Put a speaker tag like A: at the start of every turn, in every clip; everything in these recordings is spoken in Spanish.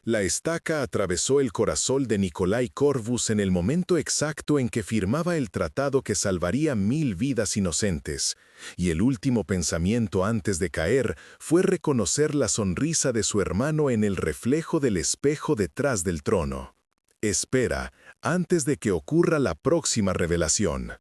A: La estaca atravesó el corazón de Nikolai Corvus en el momento exacto en que firmaba el tratado que salvaría 1000 vidas inocentes, y el último pensamiento antes de caer fue reconocer la sonrisa de su hermano en el reflejo del espejo detrás del trono. Espera, antes de que ocurra la próxima revelación.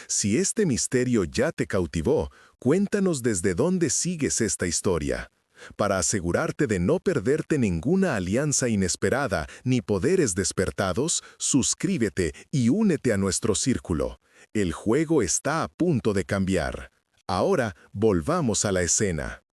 A: Si este misterio ya te cautivó, cuéntanos desde dónde sigues esta historia. Para asegurarte de no perderte ninguna alianza inesperada ni poderes despertados, suscríbete y únete a nuestro círculo. El juego está a punto de cambiar. Ahora volvamos a la escena.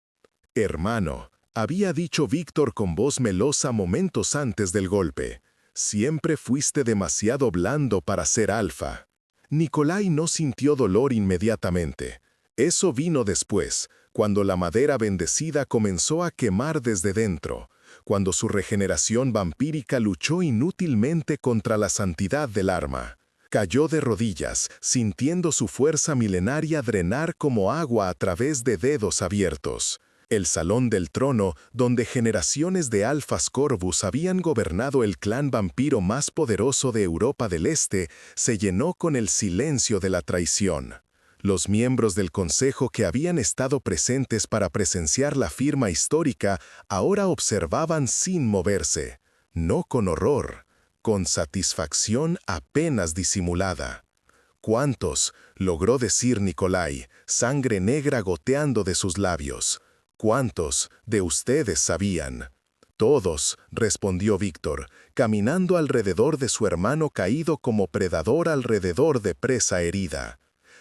A: Hermano, había dicho Víctor con voz melosa momentos antes del golpe. Siempre fuiste demasiado blando para ser alfa. Nikolai no sintió dolor inmediatamente. Eso vino después, cuando la madera bendecida comenzó a quemar desde dentro, cuando su regeneración vampírica luchó inútilmente contra la santidad del arma. Cayó de rodillas, sintiendo su fuerza milenaria drenar como agua a través de dedos abiertos. El salón del trono, donde generaciones de Alphas Corvus habían gobernado el clan vampiro más poderoso de Europa del Este, se llenó con el silencio de la traición. Los miembros del consejo que habían estado presentes para presenciar la firma histórica ahora observaban sin moverse, no con horror, con satisfacción apenas disimulada. ¿Cuántos?, logró decir Nikolai, sangre negra goteando de sus labios. ¿Cuántos de ustedes sabían? Todos, respondió Víctor, caminando alrededor de su hermano caído como predador alrededor de presa herida.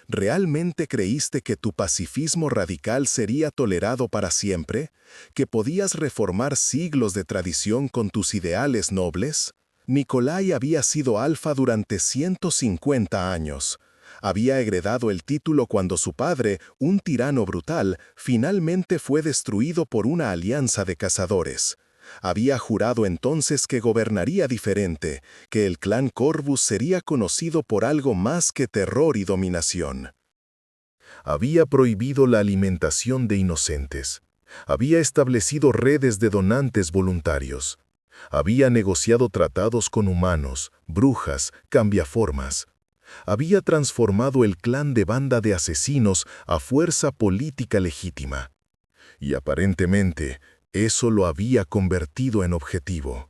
A: ¿Realmente creíste que tu pacifismo radical sería tolerado para siempre? ¿Que podías reformar siglos de tradición con tus ideales nobles? Nikolai había sido alfa durante 150 años. Había heredado el título cuando su padre, un tirano brutal, finalmente fue destruido por una alianza de cazadores. Había jurado entonces que gobernaría diferente, que el clan Corvus sería conocido por algo más que terror y dominación. Había prohibido la alimentación de inocentes. Había establecido redes de donantes voluntarios. Había negociado tratados con humanos, brujas, cambiaformas. Había transformado el clan de banda de asesinos a fuerza política legítima. Y aparentemente, eso lo había convertido en objetivo.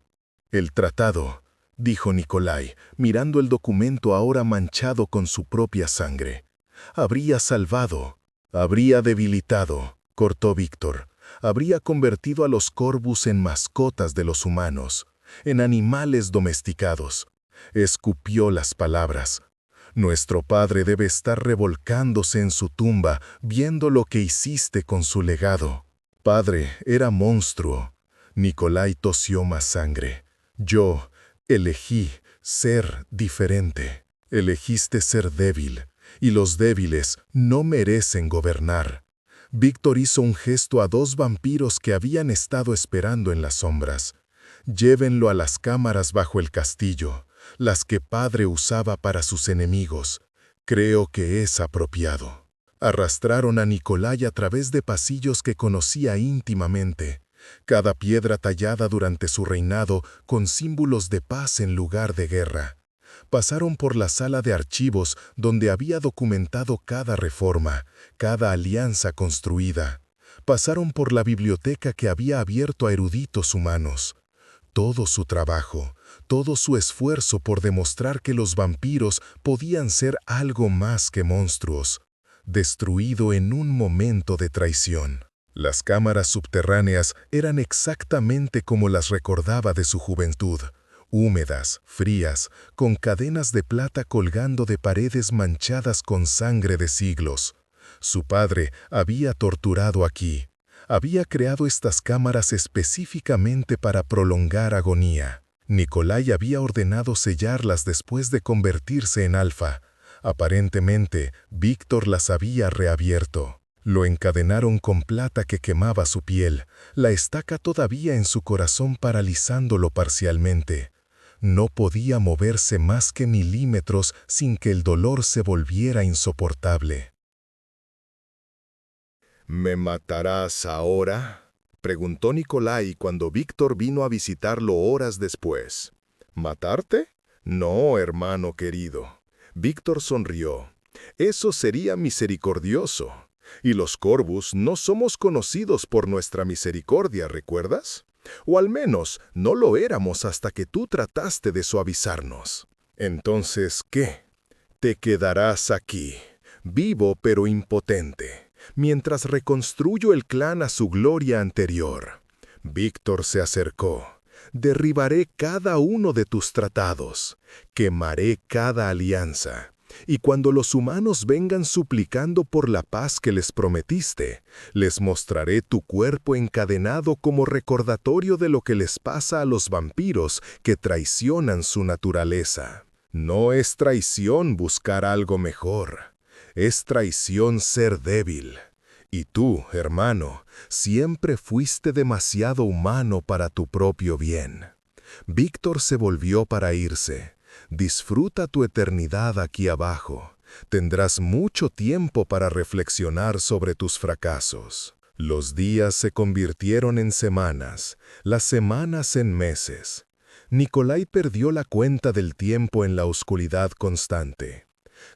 A: El tratado, dijo Nikolai, mirando el documento ahora manchado con su propia sangre. Habría salvado, habría debilitado, cortó Víctor. Habría convertido a los Corvus en mascotas de los humanos, en animales domesticados. Escupió las palabras. Nuestro padre debe estar revolcándose en su tumba, viendo lo que hiciste con su legado. Padre, era monstruo. Nikolai tosió más sangre. Yo elegí ser diferente. Elegiste ser débil, y los débiles no merecen gobernar. Víctor hizo un gesto a 2 vampiros que habían estado esperando en las sombras. Llévenlo a las cámaras bajo el castillo, las que padre usaba para sus enemigos. Creo que es apropiado. Arrastraron a Nikolai a través de pasillos que conocía íntimamente, cada piedra tallada durante su reinado con símbolos de paz en lugar de guerra. Pasaron por la sala de archivos donde había documentado cada reforma, cada alianza construida. Pasaron por la biblioteca que había abierto a eruditos humanos. Todo su trabajo, todo su esfuerzo por demostrar que los vampiros podían ser algo más que monstruos, destruido en un momento de traición. Las cámaras subterráneas eran exactamente como las recordaba de su juventud, húmedas, frías, con cadenas de plata colgando de paredes manchadas con sangre de siglos. Su padre había torturado aquí. Había creado estas cámaras específicamente para prolongar agonía. Nikolai había ordenado sellarlas después de convertirse en alfa. Aparentemente, Víctor las había reabierto. Lo encadenaron con plata que quemaba su piel, la estaca todavía en su corazón paralizándolo parcialmente. No podía moverse más que milímetros sin que el dolor se volviera insoportable.
B: ¿Me matarás ahora?
A: preguntó Nikolai cuando Víctor vino a visitarlo horas después. ¿Matarte? No, hermano querido. Víctor sonrió. Eso sería misericordioso. Y los Corvus no somos conocidos por nuestra misericordia, ¿recuerdas? O al menos no lo éramos hasta que tú trataste de suavizarnos. Entonces, ¿qué? Te quedarás aquí, vivo pero impotente, mientras reconstruyo el clan a su gloria anterior. Víctor se acercó. Derribaré cada uno de tus tratados, quemaré cada alianza. Y cuando los humanos vengan suplicando por la paz que les prometiste, les mostraré tu cuerpo encadenado como recordatorio de lo que les pasa a los vampiros que traicionan su naturaleza. No es traición buscar algo mejor, es traición ser débil. Y tú, hermano, siempre fuiste demasiado humano para tu propio bien. Víctor se volvió para irse. Disfruta tu eternidad aquí abajo. Tendrás mucho tiempo para reflexionar sobre tus fracasos. Los días se convirtieron en semanas, las semanas en meses. Nikolai perdió la cuenta del tiempo en la oscuridad constante.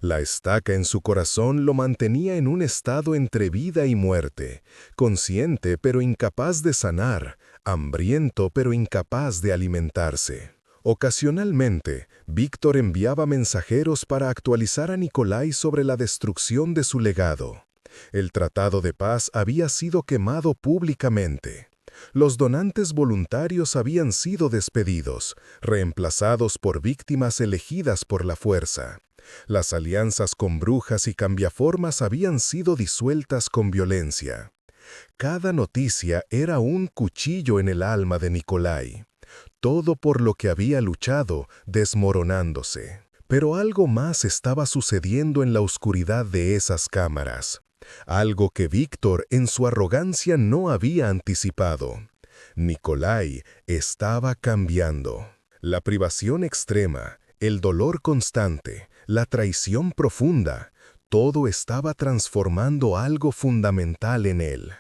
A: La estaca en su corazón lo mantenía en un estado entre vida y muerte, consciente pero incapaz de sanar, hambriento pero incapaz de alimentarse. Ocasionalmente, Víctor enviaba mensajeros para actualizar a Nikolai sobre la destrucción de su legado. El tratado de paz había sido quemado públicamente. Los donantes voluntarios habían sido despedidos, reemplazados por víctimas elegidas por la fuerza. Las alianzas con brujas y cambiaformas habían sido disueltas con violencia. Cada noticia era un cuchillo en el alma de Nikolai. Todo por lo que había luchado, desmoronándose. Pero algo más estaba sucediendo en la oscuridad de esas cámaras. Algo que Víctor en su arrogancia no había anticipado. Nikolai estaba cambiando. La privación extrema, el dolor constante, la traición profunda, todo estaba transformando algo fundamental en él.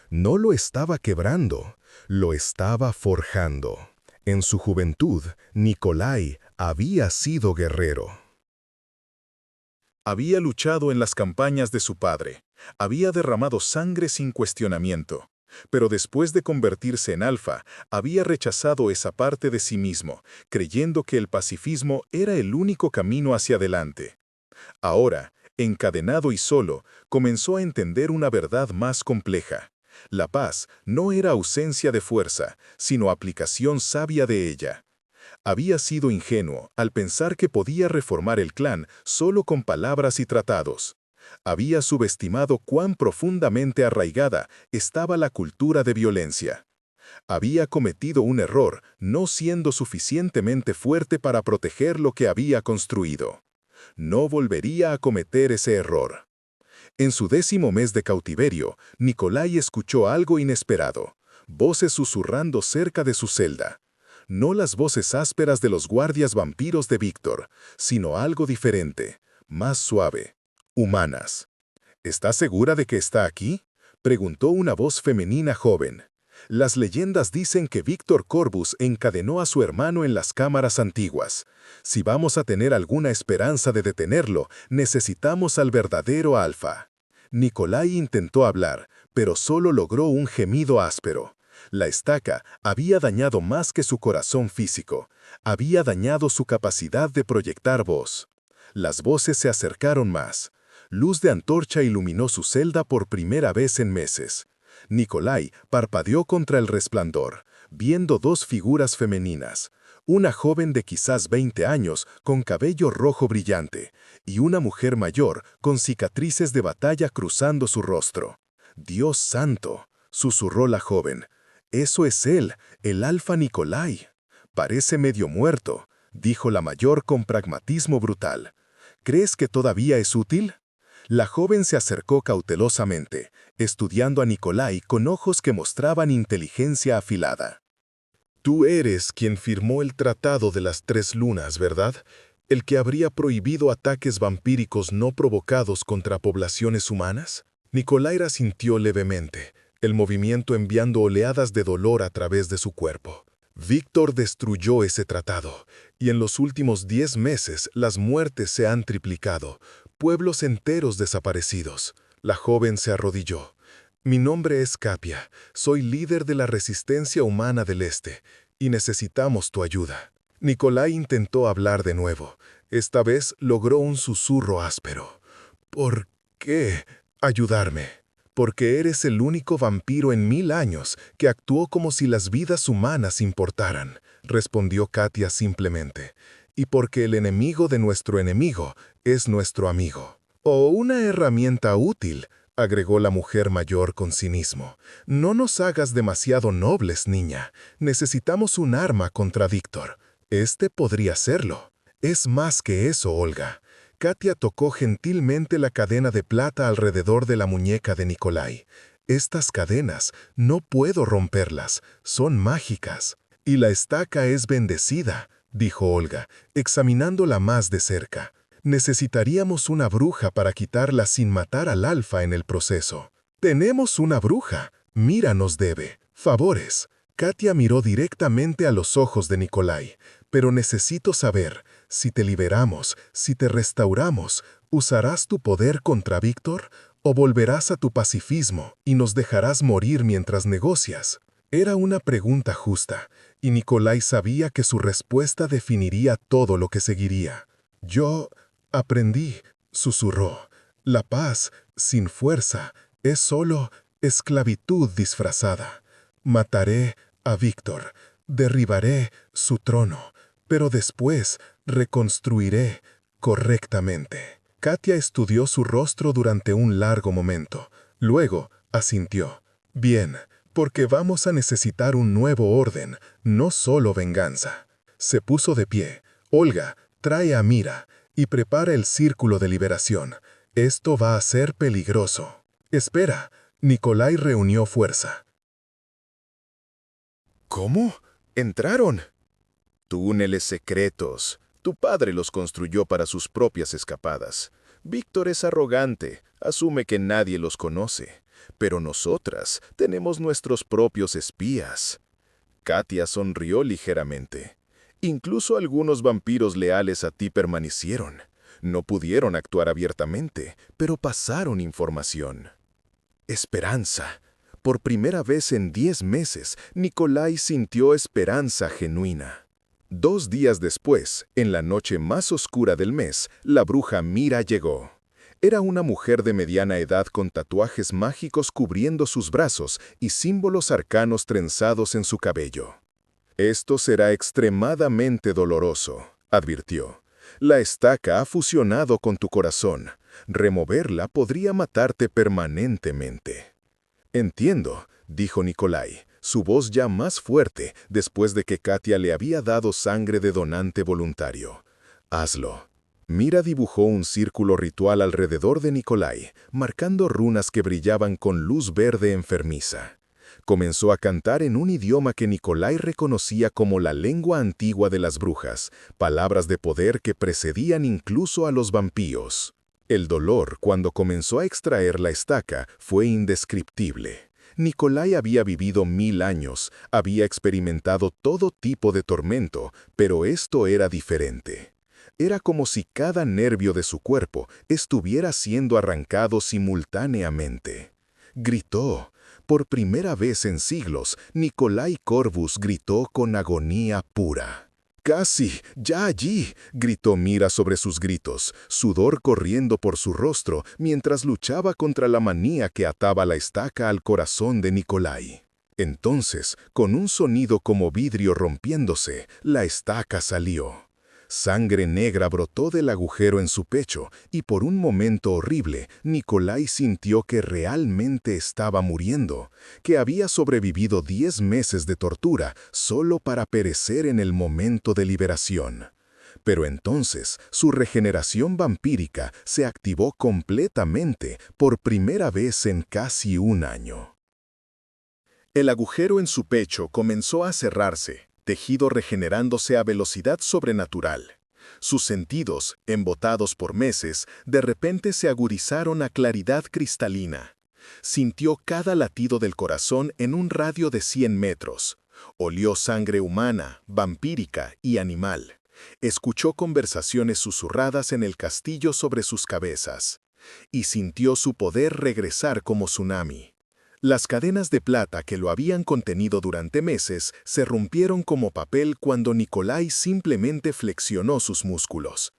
A: No lo estaba quebrando, lo estaba forjando. En su juventud, Nikolai había sido guerrero. Había luchado en las campañas de su padre, había derramado sangre sin cuestionamiento, pero después de convertirse en alfa, había rechazado esa parte de sí mismo, creyendo que el pacifismo era el único camino hacia adelante. Ahora, encadenado y solo, comenzó a entender una verdad más compleja. La paz no era ausencia de fuerza, sino aplicación sabia de ella. Había sido ingenuo al pensar que podía reformar el clan solo con palabras y tratados. Había subestimado cuán profundamente arraigada estaba la cultura de violencia. Había cometido un error no siendo suficientemente fuerte para proteger lo que había construido. No volvería a cometer ese error. En su 10º mes de cautiverio, Nikolai escuchó algo inesperado, voces susurrando cerca de su celda. No las voces ásperas de los guardias vampiros de Víctor, sino algo diferente, más suave, humanas. ¿Estás segura de que está aquí?, preguntó una voz femenina joven. Las leyendas dicen que Víctor Corvus encadenó a su hermano en las cámaras antiguas. Si vamos a tener alguna esperanza de detenerlo, necesitamos al verdadero alfa. Nikolai intentó hablar, pero solo logró un gemido áspero. La estaca había dañado más que su corazón físico. Había dañado su capacidad de proyectar voz. Las voces se acercaron más. Luz de antorcha iluminó su celda por primera vez en meses. Nikolai parpadeó contra el resplandor, viendo dos figuras femeninas. Una joven de quizás 20 años con cabello rojo brillante y una mujer mayor con cicatrices de batalla cruzando su rostro. «Dios santo», susurró la joven. «Eso es él, el alfa Nikolai». «Parece medio muerto», dijo la mayor con pragmatismo brutal. «¿Crees que todavía es útil?» La joven se acercó cautelosamente, estudiando a Nikolai con ojos que mostraban inteligencia afilada. «Tú eres quien firmó el Tratado de las 3 Lunas, ¿verdad? ¿El que habría prohibido ataques vampíricos no provocados contra poblaciones humanas?» Nikolai asintió levemente. el movimiento enviando oleadas de dolor a través de su cuerpo. Víctor destruyó ese tratado, y en los últimos 10 meses las muertes se han triplicado, pueblos enteros desaparecidos. La joven se arrodilló. Mi nombre es Capia, soy líder de la resistencia humana del Este, y necesitamos tu ayuda. Nikolai intentó hablar de nuevo. Esta vez logró un susurro áspero. ¿Por qué ayudarme? Porque eres el único vampiro en 1000 años que actuó como si las vidas humanas importaran, respondió Katia simplemente. Y porque el enemigo de nuestro enemigo es nuestro amigo. O una herramienta útil, agregó la mujer mayor con cinismo. No nos hagas demasiado nobles, niña. Necesitamos un arma contra Víctor. Este podría serlo. Es más que eso, Olga. Katia tocó gentilmente la cadena de plata alrededor de la muñeca de Nikolai. Estas cadenas, no puedo romperlas, son mágicas. Y la estaca es bendecida, dijo Olga, examinándola más de cerca. Necesitaríamos una bruja para quitarla sin matar al alfa en el proceso. Tenemos una bruja. Mira, nos debe. Favores. Katia miró directamente a los ojos de Nikolai. Pero necesito saber, si te liberamos, si te restauramos, ¿usarás tu poder contra Víctor o volverás a tu pacifismo y nos dejarás morir mientras negocias? Era una pregunta justa, y Nikolai sabía que su respuesta definiría todo lo que seguiría. Yo aprendí, susurró. La paz, sin fuerza, es solo esclavitud disfrazada. Mataré a Víctor, derribaré su trono, pero después reconstruiré correctamente. Katia estudió su rostro durante un largo momento. Luego asintió. Bien, porque vamos a necesitar un nuevo orden, no solo venganza. Se puso de pie. Olga, trae a Mira y prepara el círculo de liberación. Esto va a ser peligroso. Espera, Nikolai reunió fuerza.
B: ¿Cómo? ¿Entraron? Túneles secretos. Tu padre los construyó para sus propias escapadas. Víctor es arrogante, asume que nadie los conoce. Pero nosotras tenemos nuestros propios espías. Katia sonrió ligeramente. Incluso algunos vampiros leales a ti permanecieron. No pudieron actuar abiertamente, pero pasaron información. Esperanza. Por primera vez en 10 meses, Nikolai sintió esperanza genuina. 2 días después, en la noche más oscura del mes, la bruja Mira llegó. Era una mujer de mediana edad con tatuajes mágicos cubriendo sus brazos y símbolos arcanos trenzados en su cabello. Esto será extremadamente doloroso, advirtió. La estaca ha fusionado con tu corazón. Removerla podría matarte permanentemente. Entiendo, dijo Nikolai, su voz ya más fuerte después de que Katia le había dado sangre de donante voluntario. Hazlo. Mira dibujó un círculo ritual alrededor de Nikolai, marcando runas que brillaban con luz verde enfermiza. Comenzó a cantar en un idioma que Nikolai reconocía como la lengua antigua de las brujas, palabras de poder que precedían incluso a los vampiros. El dolor, cuando comenzó a extraer la estaca, fue indescriptible. Nikolai había vivido 1000 años, había experimentado todo tipo de tormento, pero esto era diferente. Era como si cada nervio de su cuerpo estuviera siendo arrancado simultáneamente. Gritó. Por primera vez en siglos, Nikolai Corvus gritó con agonía pura. «¡Casi! ¡Ya allí!», gritó Mira sobre sus gritos, sudor corriendo por su rostro mientras luchaba contra la manía que ataba la estaca al corazón de Nikolai. Entonces, con un sonido como vidrio rompiéndose, la estaca salió. Sangre negra brotó del agujero en su pecho y por un momento horrible, Nikolai sintió que realmente estaba muriendo, que había sobrevivido 10 meses de tortura solo para perecer en el momento de liberación. Pero entonces, su regeneración vampírica se activó completamente por primera vez en casi un año. El agujero en su pecho comenzó a cerrarse, tejido regenerándose a velocidad sobrenatural. Sus sentidos, embotados por meses, de repente se agudizaron a claridad cristalina.
A: Sintió cada latido del corazón en un radio de 100 metros. Olió sangre humana, vampírica y animal. Escuchó conversaciones susurradas en el castillo sobre sus cabezas. Y sintió su poder regresar como tsunami. Las cadenas de plata que lo habían contenido durante meses se rompieron como papel cuando Nikolai simplemente flexionó sus músculos.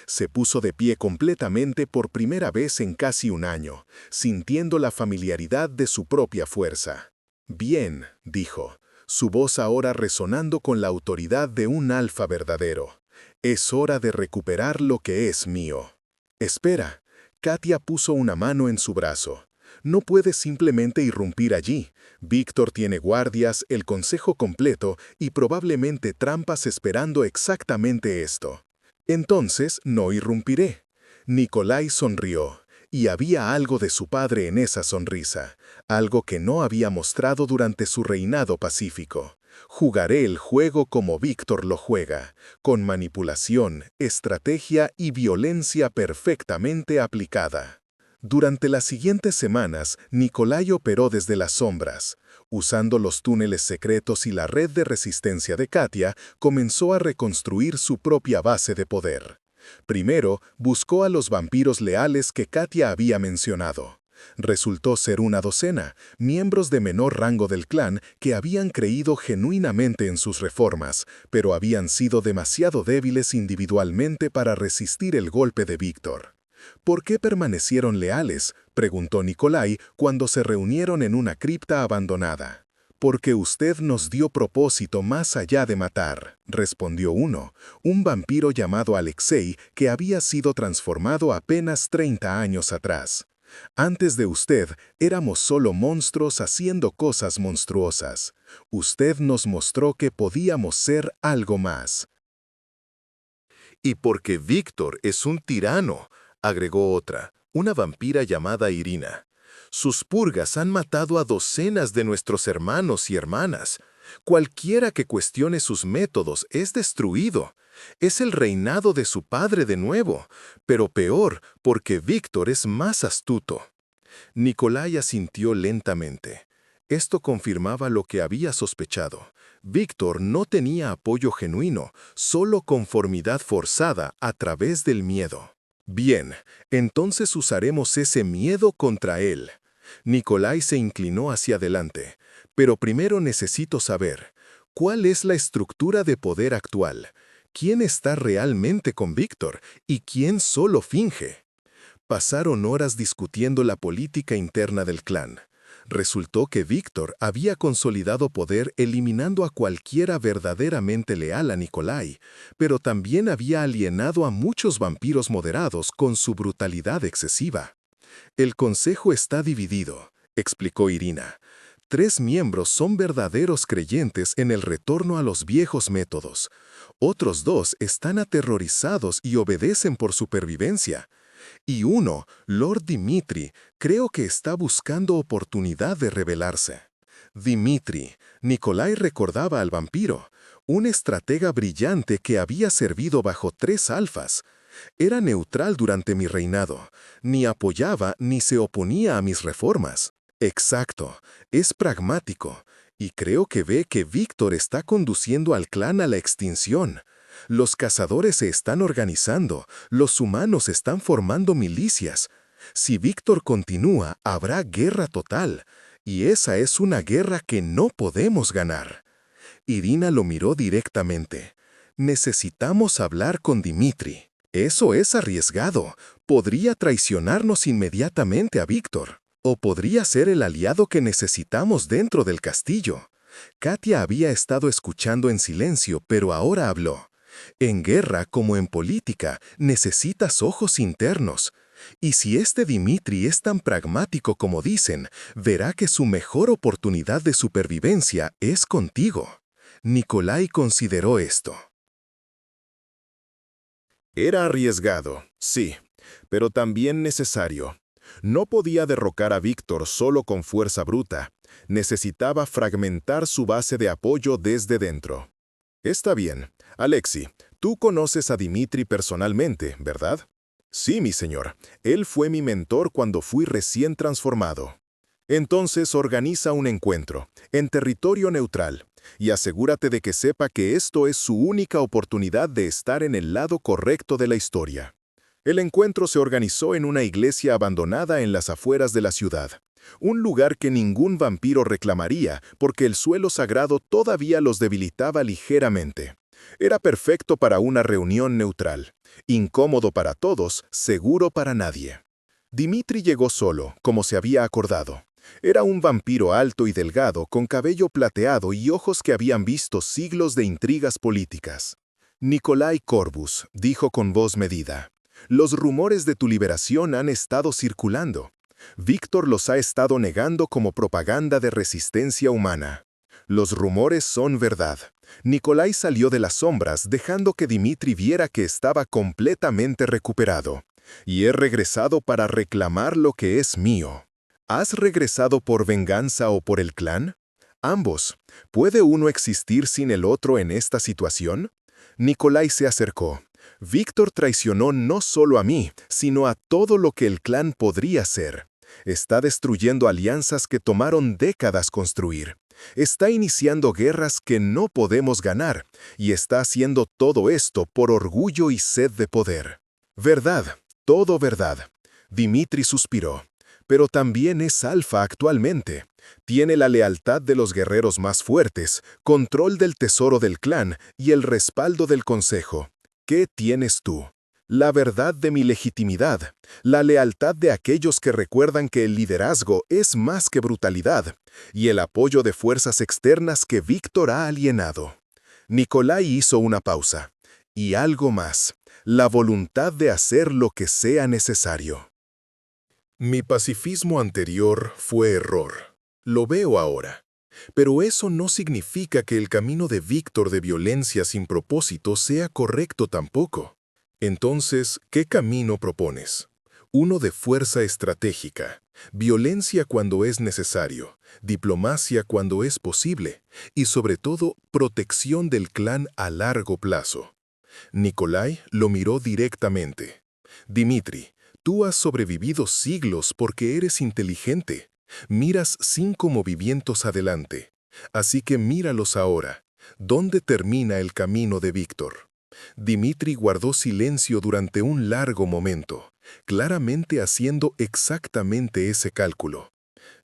A: Se puso de pie completamente por primera vez en casi un año, sintiendo la familiaridad de su propia fuerza. «Bien», dijo, su voz ahora resonando con la autoridad de un alfa verdadero. «Es hora de recuperar lo que es mío». «Espera». Katia puso una mano en su brazo. «No puedes simplemente irrumpir allí. Víctor tiene guardias, el consejo completo y probablemente trampas esperando exactamente esto». «Entonces no irrumpiré». Nikolai sonrió, y había algo de su padre en esa sonrisa, algo que no había mostrado durante su reinado pacífico. «Jugaré el juego como Víctor lo juega, con manipulación, estrategia y violencia perfectamente aplicada». Durante las siguientes semanas, Nikolai operó desde las sombras. Usando los túneles secretos y la red de resistencia de Katia, comenzó a reconstruir su propia base de poder. Primero, buscó a los vampiros leales que Katia había mencionado. Resultó ser una docena, miembros de menor rango del clan que habían creído genuinamente en sus reformas, pero habían sido demasiado débiles individualmente para resistir el golpe de Víctor. «¿Por qué permanecieron leales?», preguntó Nikolai cuando se reunieron en una cripta abandonada. «Porque usted nos dio propósito más allá de matar», respondió uno, un vampiro llamado Alexei que había sido transformado apenas 30 años atrás. «Antes de usted, éramos solo monstruos haciendo cosas monstruosas. Usted nos mostró que podíamos ser algo más».
B: «Y porque Víctor es un tirano», agregó otra, una vampira llamada Irina. «Sus purgas han matado a docenas de nuestros hermanos y hermanas. Cualquiera que cuestione sus métodos es destruido. Es el reinado de su padre de nuevo, pero peor porque Víctor es más astuto». Nikolai asintió lentamente. Esto confirmaba lo que había sospechado. Víctor no tenía apoyo genuino, solo conformidad forzada a través del miedo. «Bien, entonces usaremos ese miedo contra él». Nikolai se inclinó hacia adelante. «Pero primero necesito saber, ¿cuál es la estructura de poder actual? ¿Quién está realmente con Víctor y quién solo finge?». Pasaron horas discutiendo la política interna del clan. Resultó que Víctor había consolidado poder eliminando a cualquiera verdaderamente leal a Nikolai, pero también había alienado a muchos vampiros moderados con su brutalidad excesiva. «El consejo está dividido», explicó Irina. 3 miembros son verdaderos creyentes en el retorno a los viejos métodos. Otros 2 están aterrorizados y obedecen por supervivencia. Y uno, Lord Dimitri, creo que está buscando oportunidad de rebelarse. Dimitri, Nikolai recordaba al vampiro, un estratega brillante que había servido bajo 3 alfas. Era neutral durante mi reinado, ni apoyaba ni se oponía a mis reformas. Exacto, es pragmático, y creo que ve que Víctor está conduciendo al clan a la extinción. Los cazadores se están organizando, los humanos están formando milicias. Si Víctor continúa, habrá guerra total, y esa es una guerra que no podemos ganar. Irina lo miró directamente. «Necesitamos hablar con Dimitri. Eso es arriesgado. Podría traicionarnos inmediatamente a Víctor, o podría ser el aliado que necesitamos dentro del castillo». Katia había estado escuchando en silencio, pero ahora habló. «En guerra, como en política, necesitas ojos internos. Y si este Dimitri es tan pragmático como dicen, verá que su mejor oportunidad de supervivencia es contigo». Nikolai consideró esto. Era arriesgado, sí, pero también necesario. No podía derrocar a Víctor solo con fuerza bruta. Necesitaba fragmentar su base de apoyo desde dentro. «Está bien. Alexi, tú conoces a Dimitri personalmente, ¿verdad?» «Sí, mi señor. Él fue mi mentor cuando fui recién transformado».
A: Entonces organiza un encuentro, en territorio neutral, y asegúrate de que sepa que esto es su única oportunidad de estar en el lado correcto de la historia. El encuentro se organizó en una iglesia abandonada en las afueras de la ciudad, un lugar que ningún vampiro reclamaría porque el suelo sagrado todavía los debilitaba ligeramente. Era perfecto para una reunión neutral, incómodo para todos, seguro para nadie. Dimitri llegó solo, como se había acordado. Era un vampiro alto y delgado, con cabello plateado y ojos que habían visto siglos de intrigas políticas. Nikolai Corvus dijo con voz medida: «Los rumores de tu liberación han estado circulando. Víctor los ha estado negando como propaganda de resistencia humana. Los rumores son verdad. Nikolai salió de las sombras dejando que Dimitri viera que estaba completamente recuperado. Y he regresado para reclamar lo que es mío». ¿Has regresado por venganza o por el clan? Ambos. ¿Puede uno existir sin el otro en esta situación? Nikolai se acercó. Víctor traicionó no solo a mí, sino a todo lo que el clan podría ser. Está destruyendo alianzas que tomaron décadas construir. Está iniciando guerras que no podemos ganar, y está haciendo todo esto por orgullo y sed de poder. Verdad, todo verdad. Dimitri suspiró. Pero también es alfa actualmente. Tiene la lealtad de los guerreros más fuertes, control del tesoro del clan y el respaldo del consejo. ¿Qué tienes tú? La verdad de mi legitimidad, la lealtad de aquellos que recuerdan que el liderazgo es más que brutalidad, y el apoyo de fuerzas externas que Víctor ha alienado. Nikolai hizo una pausa. Y algo más, la voluntad de hacer lo que sea necesario. Mi pacifismo anterior fue error. Lo veo ahora. Pero eso no significa que el camino de Víctor de violencia sin propósito sea correcto tampoco. Entonces, ¿qué camino propones? Uno de fuerza estratégica, violencia cuando es necesario, diplomacia cuando es posible, y sobre todo, protección del clan a largo plazo. Nikolai lo miró directamente. Dimitri, tú has sobrevivido siglos porque eres inteligente. Miras 5 movimientos adelante. Así que míralos ahora. ¿Dónde termina el camino de Víctor? Dimitri guardó silencio durante un largo momento, claramente haciendo exactamente ese cálculo.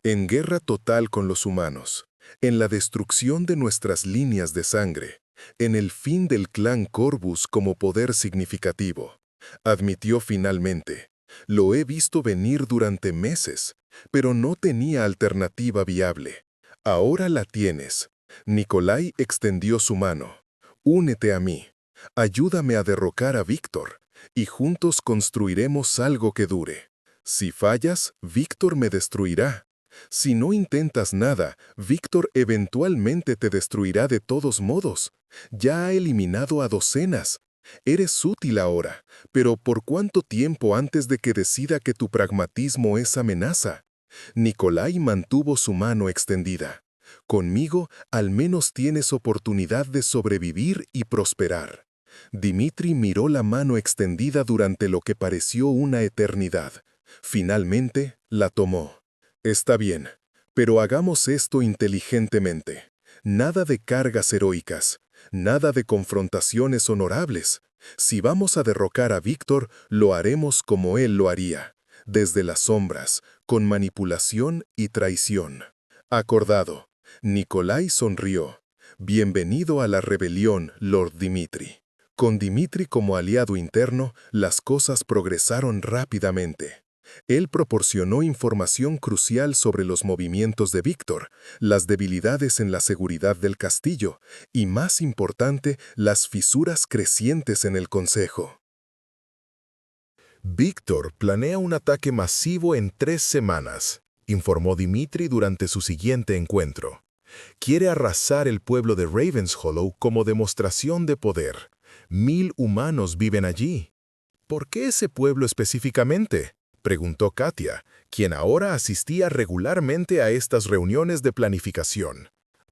A: En guerra total con los humanos, en la destrucción de nuestras líneas de sangre, en el fin del clan Corvus como poder significativo, admitió finalmente. Lo he visto venir durante meses, pero no tenía alternativa viable. Ahora la tienes. Nikolai extendió su mano. Únete a mí. Ayúdame a derrocar a Víctor, y juntos construiremos algo que dure. Si fallas, Víctor me destruirá. Si no intentas nada, Víctor eventualmente te destruirá de todos modos. Ya ha eliminado a docenas. Eres útil ahora, pero ¿por cuánto tiempo antes de que decida que tu pragmatismo es amenaza? Nikolai mantuvo su mano extendida. Conmigo al menos tienes oportunidad de sobrevivir y prosperar. Dimitri miró la mano extendida durante lo que pareció una eternidad. Finalmente, la tomó. Está bien, pero hagamos esto inteligentemente. Nada de cargas heroicas. Nada de confrontaciones honorables. Si vamos a derrocar a Víctor, lo haremos como él lo haría, desde las sombras, con manipulación y traición. Acordado. Nikolai sonrió. Bienvenido a la rebelión, Lord Dimitri. Con Dimitri como aliado interno, las cosas progresaron rápidamente. Él proporcionó información crucial sobre los movimientos de Víctor, las debilidades en la seguridad del castillo y, más importante, las fisuras crecientes en el consejo. Víctor planea un ataque masivo en 3 semanas, informó Dimitri durante su siguiente encuentro. Quiere arrasar el pueblo de Ravenshollow como demostración de poder. 1000 humanos viven allí. ¿Por qué ese pueblo específicamente?, preguntó Katia, quien ahora asistía regularmente a estas reuniones de planificación.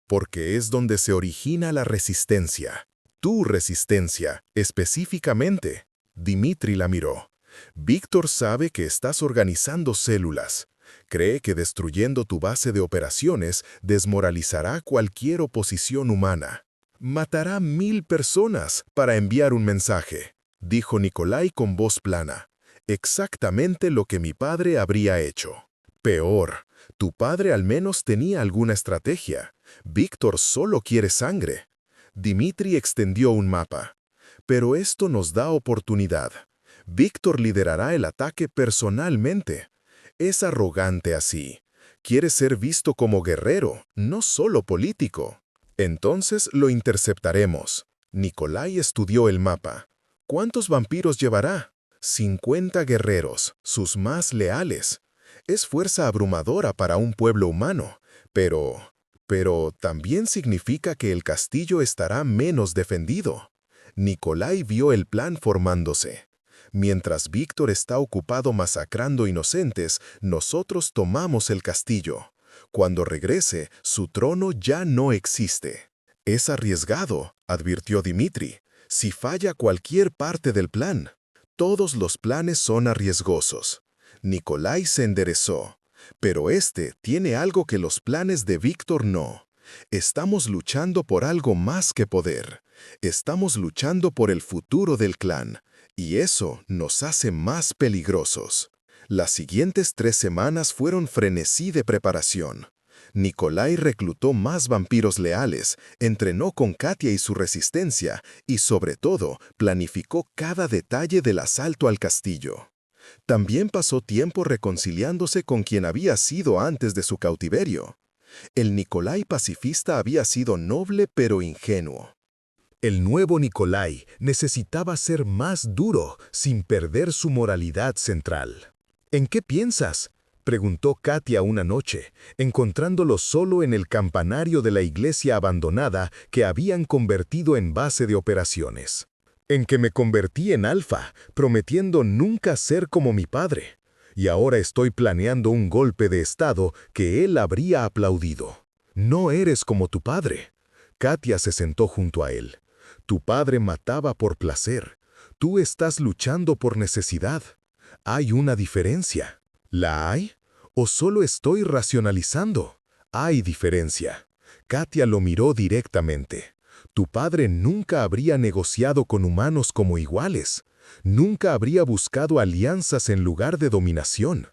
A: Porque es donde se origina la resistencia. Tu resistencia, específicamente. Dimitri la miró. Víctor sabe que estás organizando células. Cree que destruyendo tu base de operaciones desmoralizará cualquier oposición humana. Matará 1000 personas para enviar un mensaje, dijo Nikolai con voz plana. Exactamente lo que mi padre habría hecho. Peor, tu padre al menos tenía alguna estrategia. Víctor solo quiere sangre. Dmitri extendió un mapa. Pero esto nos da oportunidad. Víctor liderará el ataque personalmente. Es arrogante así. Quiere ser visto como guerrero, no solo político. Entonces lo interceptaremos. Nikolai estudió el mapa. ¿Cuántos vampiros llevará? 50 guerreros, sus más leales. Es fuerza abrumadora para un pueblo humano, pero también significa que el castillo estará menos defendido. Nikolai vio el plan formándose. Mientras Víctor está ocupado masacrando inocentes, nosotros tomamos el castillo. Cuando regrese, su trono ya no existe. Es arriesgado, advirtió Dmitri, si falla cualquier parte del plan. Todos los planes son arriesgosos. Nikolai se enderezó. Pero este tiene algo que los planes de Víctor no. Estamos luchando por algo más que poder. Estamos luchando por el futuro del clan. Y eso nos hace más peligrosos. Las siguientes 3 semanas fueron frenesí de preparación. Nikolai reclutó más vampiros leales, entrenó con Katia y su resistencia y, sobre todo, planificó cada detalle del asalto al castillo. También pasó tiempo reconciliándose con quien había sido antes de su cautiverio. El Nikolai pacifista había sido noble pero ingenuo. El nuevo Nikolai necesitaba ser más duro sin perder su moralidad central. ¿En qué piensas?, preguntó Katia una noche, encontrándolo solo en el campanario de la iglesia abandonada que habían convertido en base de operaciones. En que me convertí en alfa, prometiendo nunca ser como mi padre. Y ahora estoy planeando un golpe de estado que él habría aplaudido. No eres como tu padre. Katia se sentó junto a él. Tu padre mataba por placer. Tú estás luchando por necesidad. Hay una diferencia. ¿La hay? ¿O solo estoy racionalizando? Hay diferencia. Katia lo miró directamente. Tu padre nunca habría negociado con humanos como iguales. Nunca habría buscado alianzas en lugar de dominación.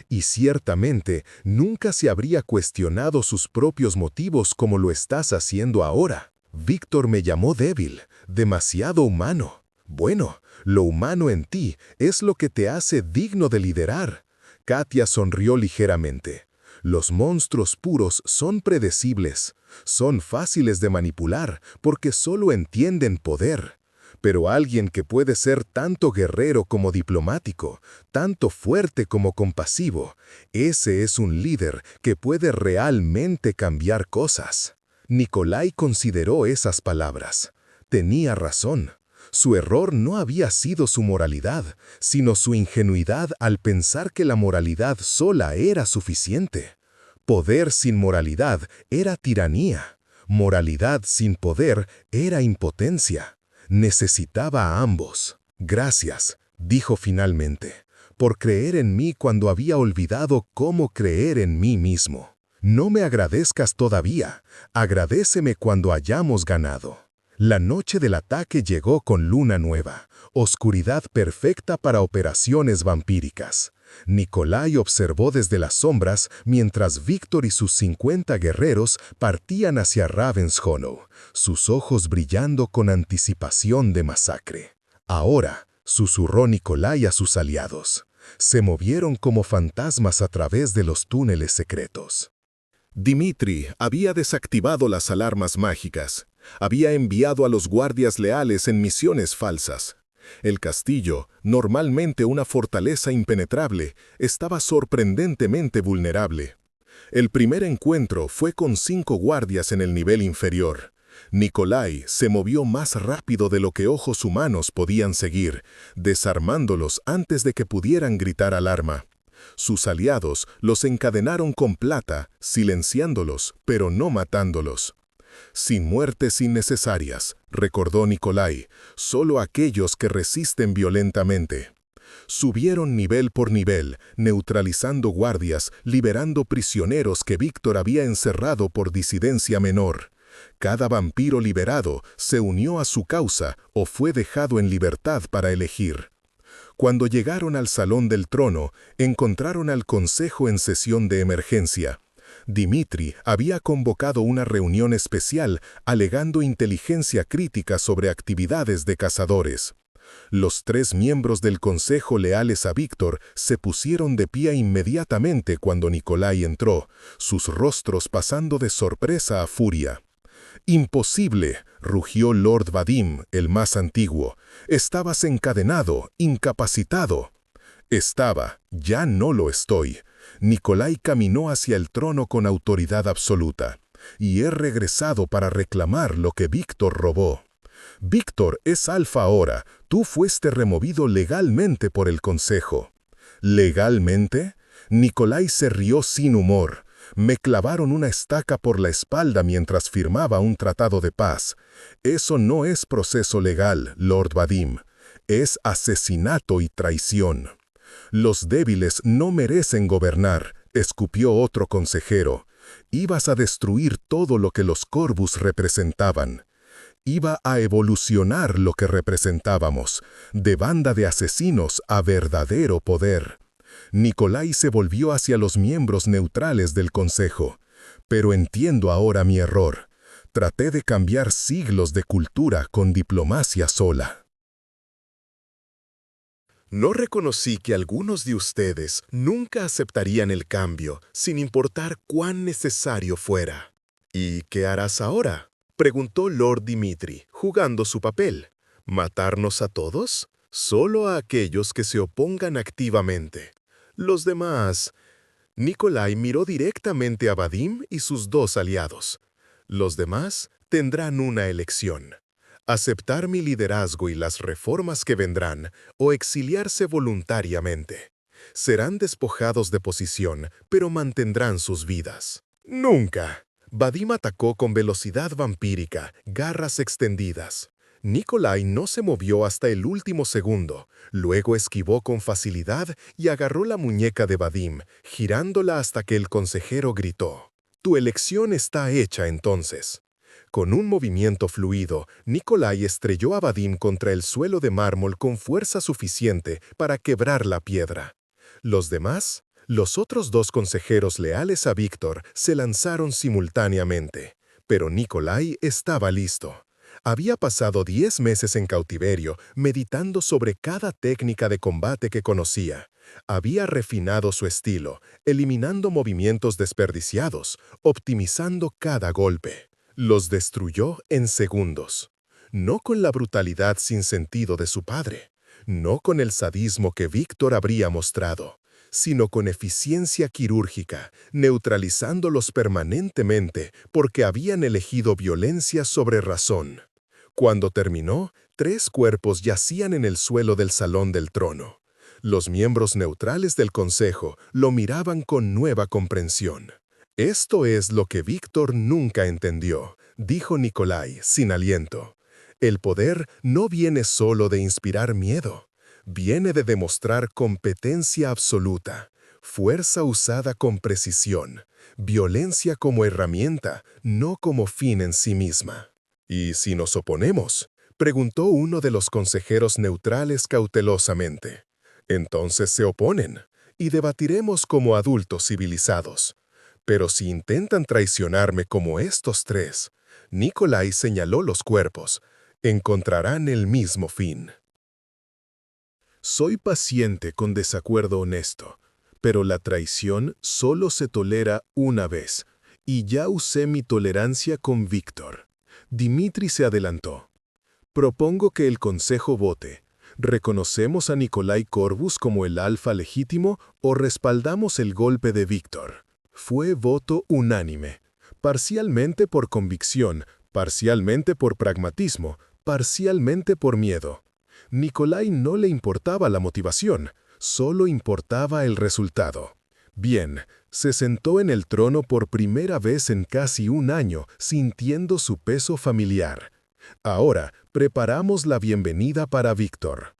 A: Y ciertamente nunca se habría cuestionado sus propios motivos como lo estás haciendo ahora. Víctor me llamó débil, demasiado humano. Bueno, lo humano en ti es lo que te hace digno de liderar. Katia sonrió ligeramente. Los monstruos puros son predecibles. Son fáciles de manipular porque solo entienden poder. Pero alguien que puede ser tanto guerrero como diplomático, tanto fuerte como compasivo, ese es un líder que puede realmente cambiar cosas. Nikolai consideró esas palabras. Tenía razón. Su error no había sido su moralidad, sino su ingenuidad al pensar que la moralidad sola era suficiente. Poder sin moralidad era tiranía. Moralidad sin poder era impotencia. Necesitaba a ambos. Gracias, dijo finalmente, por creer en mí cuando había olvidado cómo creer en mí mismo. No me agradezcas todavía, agradéceme cuando hayamos ganado. La noche del ataque llegó con luna nueva, oscuridad perfecta para operaciones vampíricas. Nikolai observó desde las sombras mientras Víctor y sus 50 guerreros partían hacia Ravenshollow, sus ojos brillando con anticipación de masacre. Ahora, susurró Nikolai a sus aliados. Se movieron como fantasmas a través de los túneles secretos. Dmitri había desactivado las alarmas mágicas. Había enviado a los guardias leales en misiones falsas. El castillo, normalmente una fortaleza impenetrable, estaba sorprendentemente vulnerable. El primer encuentro fue con 5 guardias en el nivel inferior. Nikolai se movió más rápido de lo que ojos humanos podían seguir, desarmándolos antes de que pudieran gritar alarma. Sus aliados los encadenaron con plata, silenciándolos, pero no matándolos. Sin muertes innecesarias, recordó Nikolai, solo aquellos que resisten violentamente. Subieron nivel por nivel, neutralizando guardias, liberando prisioneros que Víctor había encerrado por disidencia menor. Cada vampiro liberado se unió a su causa o fue dejado en libertad para elegir. Cuando llegaron al Salón del Trono, encontraron al Consejo en sesión de emergencia. Dimitri había convocado una reunión especial alegando inteligencia crítica sobre actividades de cazadores. Los 3 miembros del consejo leales a Víctor se pusieron de pie inmediatamente cuando Nikolai entró, sus rostros pasando de sorpresa a furia. «Imposible», rugió Lord Vadim, el más antiguo. «Estabas encadenado, incapacitado». Estaba, ya no lo estoy. Nikolai caminó hacia el trono con autoridad absoluta. Y he regresado para reclamar lo que Víctor robó. Víctor es alfa ahora. Tú fuiste removido legalmente por el consejo. ¿Legalmente? Nikolai se rió sin humor. Me clavaron una estaca por la espalda mientras firmaba un tratado de paz. Eso no es proceso legal, Lord Vadim. Es asesinato y traición. Los débiles no merecen gobernar, escupió otro consejero. Ibas a destruir todo lo que los Corvus representaban. Iba a evolucionar lo que representábamos, de banda de asesinos a verdadero poder. Nikolai se volvió hacia los miembros neutrales del consejo. Pero entiendo ahora mi error. Traté de cambiar siglos de cultura con diplomacia sola.
B: No reconocí que algunos de ustedes nunca aceptarían el cambio, sin importar cuán necesario fuera. ¿Y qué harás ahora?, preguntó Lord Dimitri, jugando su papel. ¿Matarnos a todos? Solo a aquellos que se opongan activamente. Los demás... Nikolai miró directamente a Vadim y sus 2 aliados. Los demás tendrán una elección. Aceptar mi liderazgo y las reformas que vendrán, o exiliarse voluntariamente. Serán despojados de posición, pero mantendrán sus vidas. ¡Nunca! Vadim atacó con velocidad vampírica, garras extendidas. Nikolai no se movió hasta el último segundo, luego esquivó con facilidad y agarró la muñeca de Vadim, girándola hasta que el consejero gritó: «Tu elección está hecha entonces». Con un movimiento fluido, Nikolai estrelló a Vadim contra el suelo de mármol con fuerza suficiente para quebrar la piedra. Los demás, los otros 2 consejeros leales a Víctor, se lanzaron simultáneamente. Pero Nikolai estaba listo. Había pasado 10 meses en cautiverio, meditando sobre cada técnica de combate que conocía. Había refinado su estilo, eliminando movimientos desperdiciados, optimizando cada golpe. Los destruyó en segundos. No con la brutalidad sin sentido de su padre, no con el sadismo que Víctor habría mostrado, sino con eficiencia quirúrgica, neutralizándolos permanentemente porque habían elegido violencia sobre razón. Cuando terminó, 3 cuerpos yacían en el suelo del Salón del Trono. Los miembros neutrales del consejo lo miraban con nueva comprensión. «Esto es lo que Víctor nunca entendió», dijo Nikolai, sin aliento. «El poder no viene solo de inspirar miedo. Viene de demostrar competencia absoluta, fuerza usada con precisión, violencia como herramienta, no como fin en sí misma». «¿Y si nos oponemos?», preguntó uno de los consejeros neutrales cautelosamente. «Entonces se oponen, y debatiremos como adultos civilizados. Pero si intentan traicionarme como estos 3, Nikolai señaló los cuerpos, encontrarán el mismo fin». Soy paciente con desacuerdo honesto, pero la traición solo se tolera una vez, y ya usé mi tolerancia con Víctor. Dimitri se adelantó. Propongo que el consejo vote. ¿Reconocemos a Nikolai Corvus como el alfa legítimo o respaldamos el golpe de Víctor? Fue voto unánime, parcialmente por convicción, parcialmente por pragmatismo, parcialmente por miedo. Nikolai no le importaba la motivación, solo importaba el resultado. Bien, se sentó en el trono por primera vez en casi un año, sintiendo su peso familiar. Ahora, preparamos la bienvenida para Víctor.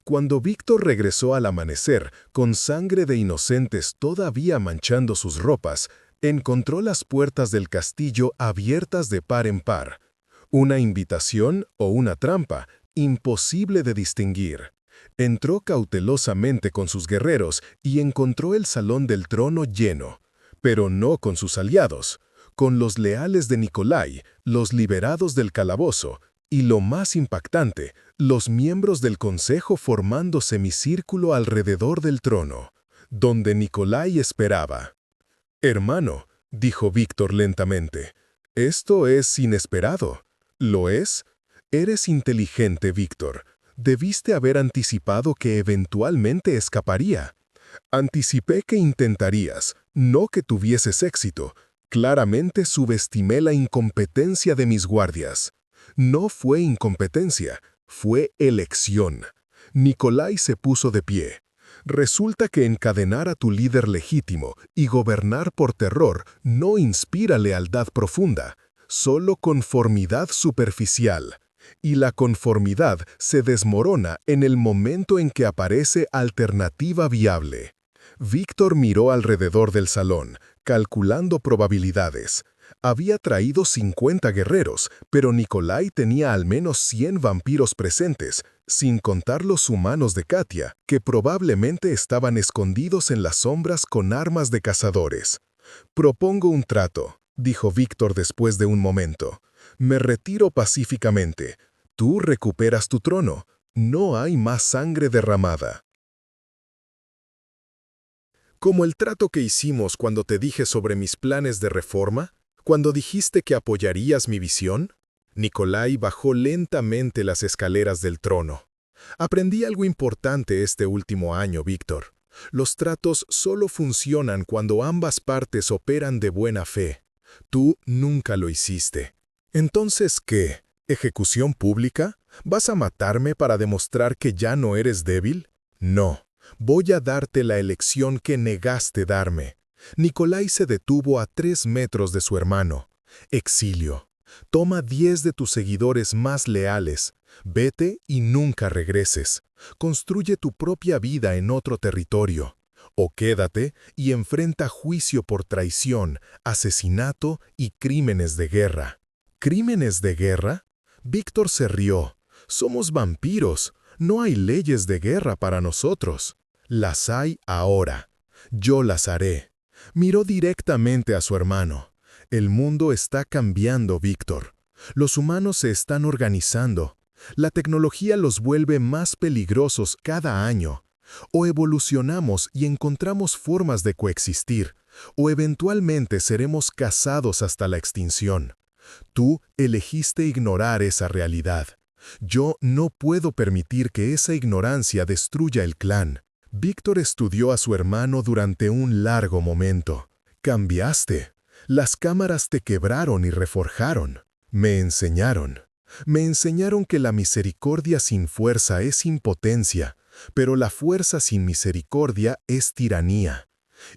A: Cuando Víctor regresó al amanecer, con sangre de inocentes todavía manchando sus ropas, encontró las puertas del castillo abiertas de par en par. Una invitación o una trampa, imposible de distinguir. Entró cautelosamente con sus guerreros y encontró el salón del trono lleno, pero no con sus aliados, con los leales de Nikolai, los liberados del calabozo, y lo más impactante, los miembros del consejo formando semicírculo alrededor del trono, donde Nikolai esperaba. «Hermano», dijo Víctor lentamente, «esto es inesperado». «¿Lo es? Eres inteligente, Víctor. Debiste haber anticipado que eventualmente escaparía». «Anticipé que intentarías, no que tuvieses éxito. Claramente subestimé la incompetencia de mis guardias». No fue incompetencia, fue elección. Nikolai se puso de pie. Resulta que encadenar a tu líder legítimo y gobernar por terror no inspira lealtad profunda, solo conformidad superficial. Y la conformidad se desmorona en el momento en que aparece alternativa viable. Víctor miró alrededor del salón, calculando probabilidades. Había traído 50 guerreros, pero Nikolai tenía al menos 100 vampiros presentes, sin contar los humanos de Katia, que probablemente estaban escondidos en las sombras con armas de cazadores. «Propongo un trato», dijo Víctor después de un momento. «Me retiro pacíficamente. Tú recuperas tu trono. No hay más sangre derramada». «¿Como el trato que hicimos cuando te dije sobre mis planes de reforma? ¿Cuando dijiste que apoyarías mi visión?» Nikolai bajó lentamente las escaleras del trono. «Aprendí algo importante este último año, Víctor. Los tratos solo funcionan cuando ambas partes operan de buena fe. Tú nunca lo hiciste. ¿Entonces qué? ¿Ejecución pública? ¿Vas a matarme para demostrar que ya no eres débil? No. Voy a darte la elección que negaste darme». Nikolai se detuvo a 3 metros de su hermano. «Exilio. Toma 10 de tus seguidores más leales. Vete y nunca regreses. Construye tu propia vida en otro territorio. O quédate y enfrenta juicio por traición, asesinato y crímenes de guerra». «¿Crímenes de guerra?» Víctor se rió. «Somos vampiros. No hay leyes de guerra para nosotros. Las hay ahora. Yo las haré». Miró directamente a su hermano. «El mundo está cambiando, Víctor. Los humanos se están organizando. La tecnología los vuelve más peligrosos cada año. O evolucionamos y encontramos formas de coexistir, o eventualmente seremos cazados hasta la extinción. Tú elegiste ignorar esa realidad. Yo no puedo permitir que esa ignorancia destruya el clan». Víctor estudió a su hermano durante un largo momento. «Cambiaste. Las cámaras te quebraron y reforjaron. Me enseñaron. Me enseñaron que la misericordia sin fuerza es impotencia, pero la fuerza sin misericordia es tiranía.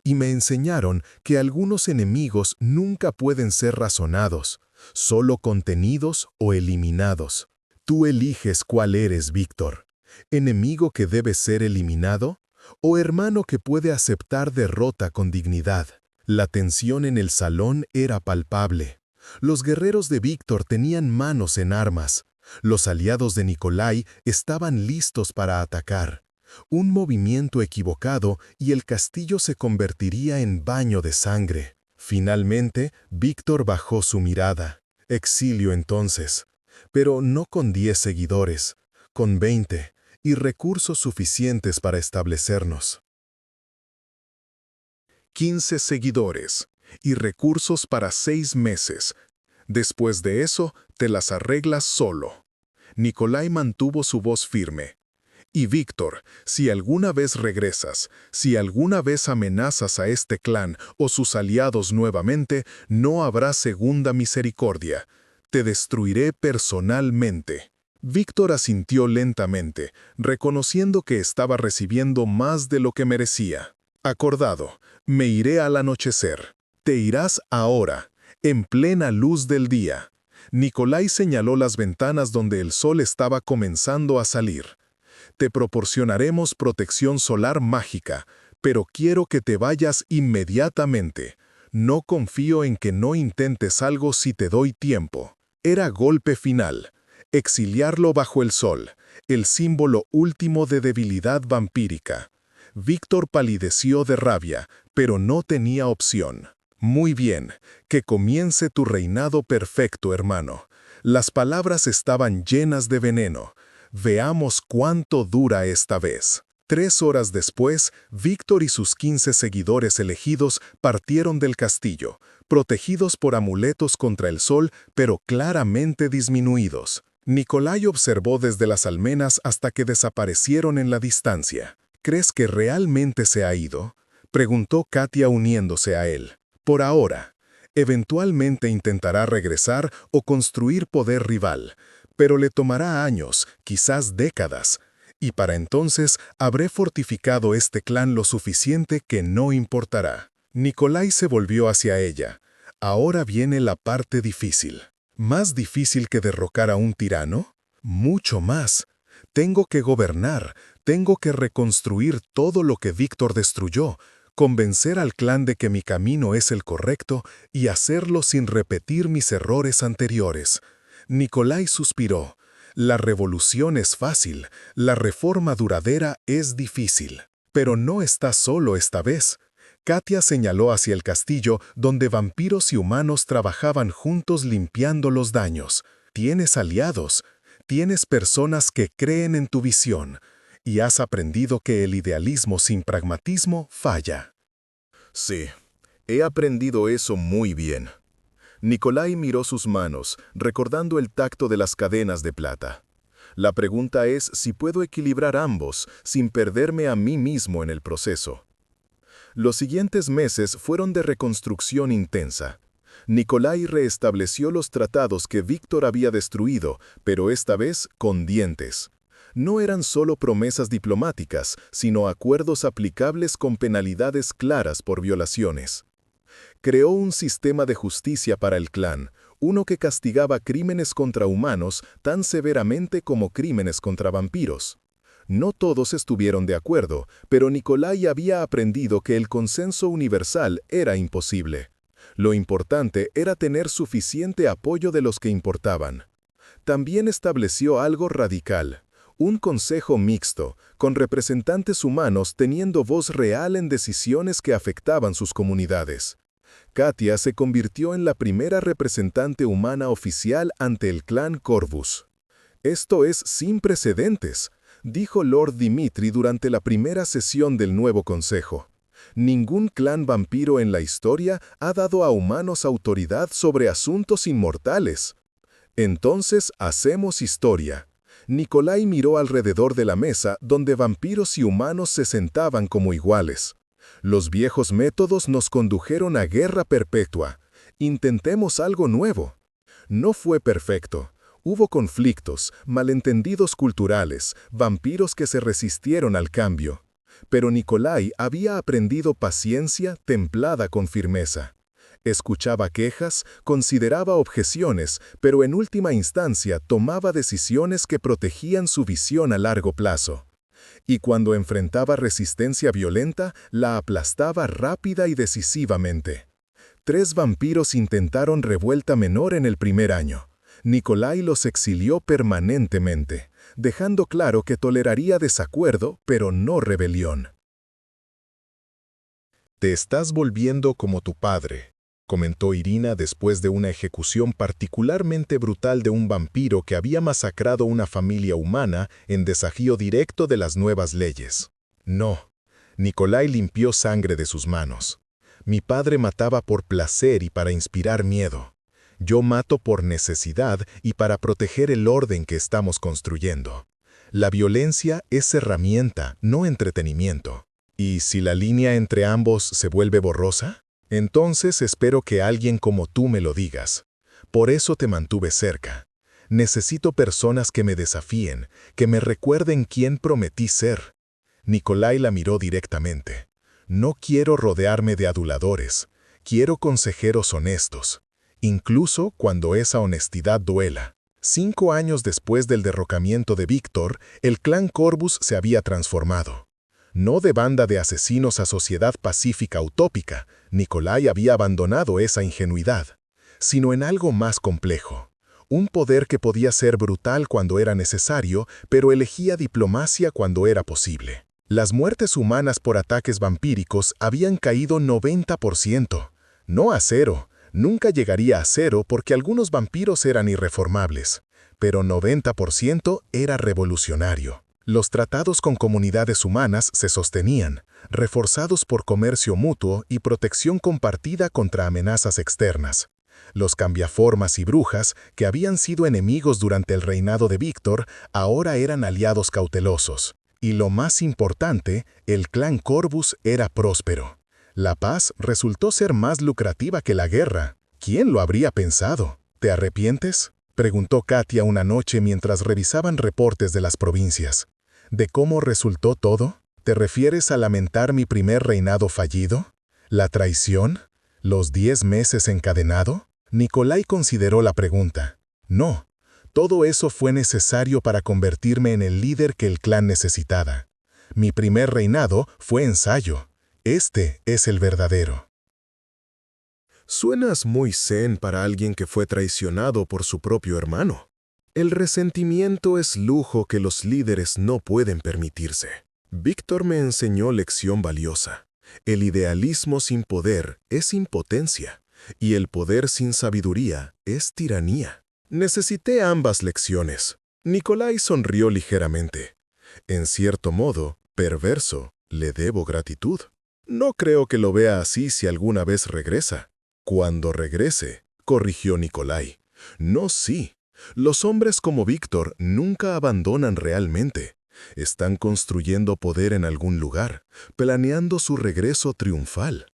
A: Y me enseñaron que algunos enemigos nunca pueden ser razonados, solo contenidos o eliminados. Tú eliges cuál eres, Víctor. ¿Enemigo que debe ser eliminado? ¿O hermano que puede aceptar derrota con dignidad?» La tensión en el salón era palpable. Los guerreros de Víctor tenían manos en armas. Los aliados de Nikolai estaban listos para atacar. Un movimiento equivocado y el castillo se convertiría en baño de sangre. Finalmente, Víctor bajó su mirada. «Exilio entonces. Pero no con 10 seguidores, con 20, y recursos suficientes para establecernos». 15 seguidores, y recursos para 6 meses. Después de eso, te las arreglas solo. Nikolai mantuvo su voz firme. «Y Víctor, si alguna vez regresas, si alguna vez amenazas a este clan o sus aliados nuevamente, no habrá segunda misericordia. Te destruiré personalmente». Víctor asintió lentamente, reconociendo que estaba recibiendo más de lo que merecía. «Acordado, me iré al anochecer. Te irás ahora, en plena luz del día». Nikolai señaló las ventanas donde el sol estaba comenzando a salir. Te proporcionaremos protección solar mágica, pero quiero que te vayas inmediatamente. No confío en que no intentes algo si te doy tiempo. Era golpe final. Exiliarlo bajo el sol, el símbolo último de debilidad vampírica. Víctor palideció de rabia, pero no tenía opción. Muy bien, que comience tu reinado perfecto, hermano. Las palabras estaban llenas de veneno. Veamos cuánto dura esta vez. 3 horas después, Víctor y sus 15 seguidores elegidos partieron del castillo, protegidos por amuletos contra el sol, pero claramente disminuidos. Nikolai observó desde las almenas hasta que desaparecieron en la distancia. ¿Crees que realmente se ha ido?, preguntó Katia uniéndose a él. Por ahora. Eventualmente intentará regresar o construir poder rival, pero le tomará años, quizás décadas, y para entonces habré fortificado este clan lo suficiente que no importará. Nikolai se volvió hacia ella. Ahora viene la parte difícil. ¿Más difícil que derrocar a un tirano? Mucho más. Tengo que gobernar, tengo que reconstruir todo lo que Víctor destruyó, convencer al clan de que mi camino es el correcto y hacerlo sin repetir mis errores anteriores. Nikolai suspiró. La revolución es fácil, la reforma duradera es difícil. Pero no está solo esta vez. Katia señaló hacia el castillo donde vampiros y humanos trabajaban juntos limpiando los daños. Tienes aliados, tienes personas que creen en tu visión, y has aprendido que el idealismo sin pragmatismo falla.
B: Sí, he aprendido eso muy bien. Nikolai miró sus manos, recordando el tacto de las cadenas de plata. La pregunta es si puedo equilibrar ambos sin perderme a mí mismo en el proceso. Los siguientes meses fueron de reconstrucción intensa. Nikolai reestableció los tratados que Víctor había destruido, pero esta vez con dientes. No eran solo promesas diplomáticas, sino acuerdos aplicables con penalidades claras por violaciones. Creó un sistema de justicia para el clan, uno que castigaba crímenes contra humanos tan severamente como crímenes contra vampiros. No todos estuvieron de acuerdo, pero Nikolai había aprendido que el consenso universal era imposible. Lo importante era tener suficiente apoyo de los que importaban. También estableció algo radical: un consejo mixto, con representantes humanos teniendo voz real en decisiones que afectaban sus comunidades. Katia se convirtió en la primera representante humana oficial ante el clan Corvus. «Esto es sin precedentes», dijo Lord Dimitri durante la primera sesión del nuevo consejo. «Ningún clan vampiro en la historia ha dado a humanos autoridad sobre asuntos inmortales. Entonces hacemos historia». Nikolai miró alrededor de la mesa donde vampiros y humanos se sentaban como iguales. Los viejos métodos nos condujeron a guerra perpetua. Intentemos algo nuevo. No fue perfecto. Hubo conflictos, malentendidos culturales, vampiros que se resistieron al cambio. Pero Nikolai había aprendido paciencia templada con firmeza. Escuchaba quejas, consideraba objeciones, pero en última instancia tomaba decisiones que protegían su visión a largo plazo. Y cuando enfrentaba resistencia violenta, la aplastaba rápida y decisivamente. 3 vampiros intentaron revuelta menor en el primer año. Nikolai los exilió permanentemente, dejando claro que toleraría desacuerdo, pero no rebelión.
A: «Te estás volviendo como tu padre», comentó Irina después de una ejecución particularmente brutal de un vampiro que había masacrado una familia humana en desafío directo de las nuevas leyes. No, Nikolai limpió sangre de sus manos. Mi padre mataba por placer y para inspirar miedo. Yo mato por necesidad y para proteger el orden que estamos construyendo. La violencia es herramienta, no entretenimiento. ¿Y si la línea entre ambos se vuelve borrosa? Entonces espero que alguien como tú me lo digas. Por eso te mantuve cerca. Necesito personas que me desafíen, que me recuerden quién prometí ser. Nikolai la miró directamente. No quiero rodearme de aduladores. Quiero consejeros honestos. Incluso cuando esa honestidad duela. 5 años después del derrocamiento de Víctor, el clan Corvus se había transformado. No de banda de asesinos a sociedad pacífica utópica, Nikolai había abandonado esa ingenuidad, sino en algo más complejo. Un poder que podía ser brutal cuando era necesario, pero elegía diplomacia cuando era posible. Las muertes humanas por ataques vampíricos habían caído 90%, no a 0. Nunca llegaría a 0 porque algunos vampiros eran irreformables, pero 90% era revolucionario. Los tratados con comunidades humanas se sostenían, reforzados por comercio mutuo y protección compartida contra amenazas externas. Los cambiaformas y brujas, que habían sido enemigos durante el reinado de Víctor, ahora eran aliados cautelosos. Y lo más importante, el clan Corvus era próspero. La paz resultó ser más lucrativa que la guerra. ¿Quién lo habría pensado? ¿Te arrepientes?, preguntó Katia una noche mientras revisaban reportes de las provincias. ¿De cómo resultó todo? ¿Te refieres a lamentar mi primer reinado fallido? ¿La traición? ¿Los 10 meses encadenado? Nikolai consideró la pregunta. No, todo eso fue necesario para convertirme en el líder que el clan necesitaba. Mi primer reinado fue ensayo. Este es el verdadero.
B: Suenas muy zen para alguien que fue traicionado por su propio hermano. El resentimiento es lujo que los líderes no pueden permitirse. Víctor me enseñó lección valiosa. El idealismo sin poder es impotencia, y el poder sin sabiduría es tiranía. Necesité ambas lecciones. Nikolai sonrió ligeramente. En cierto modo, perverso, le debo gratitud. No creo que lo vea así si alguna vez regresa. Cuando regrese, corrigió Nikolai. No, sí. Los hombres como Víctor nunca abandonan realmente. Están construyendo poder en algún lugar, planeando su regreso triunfal.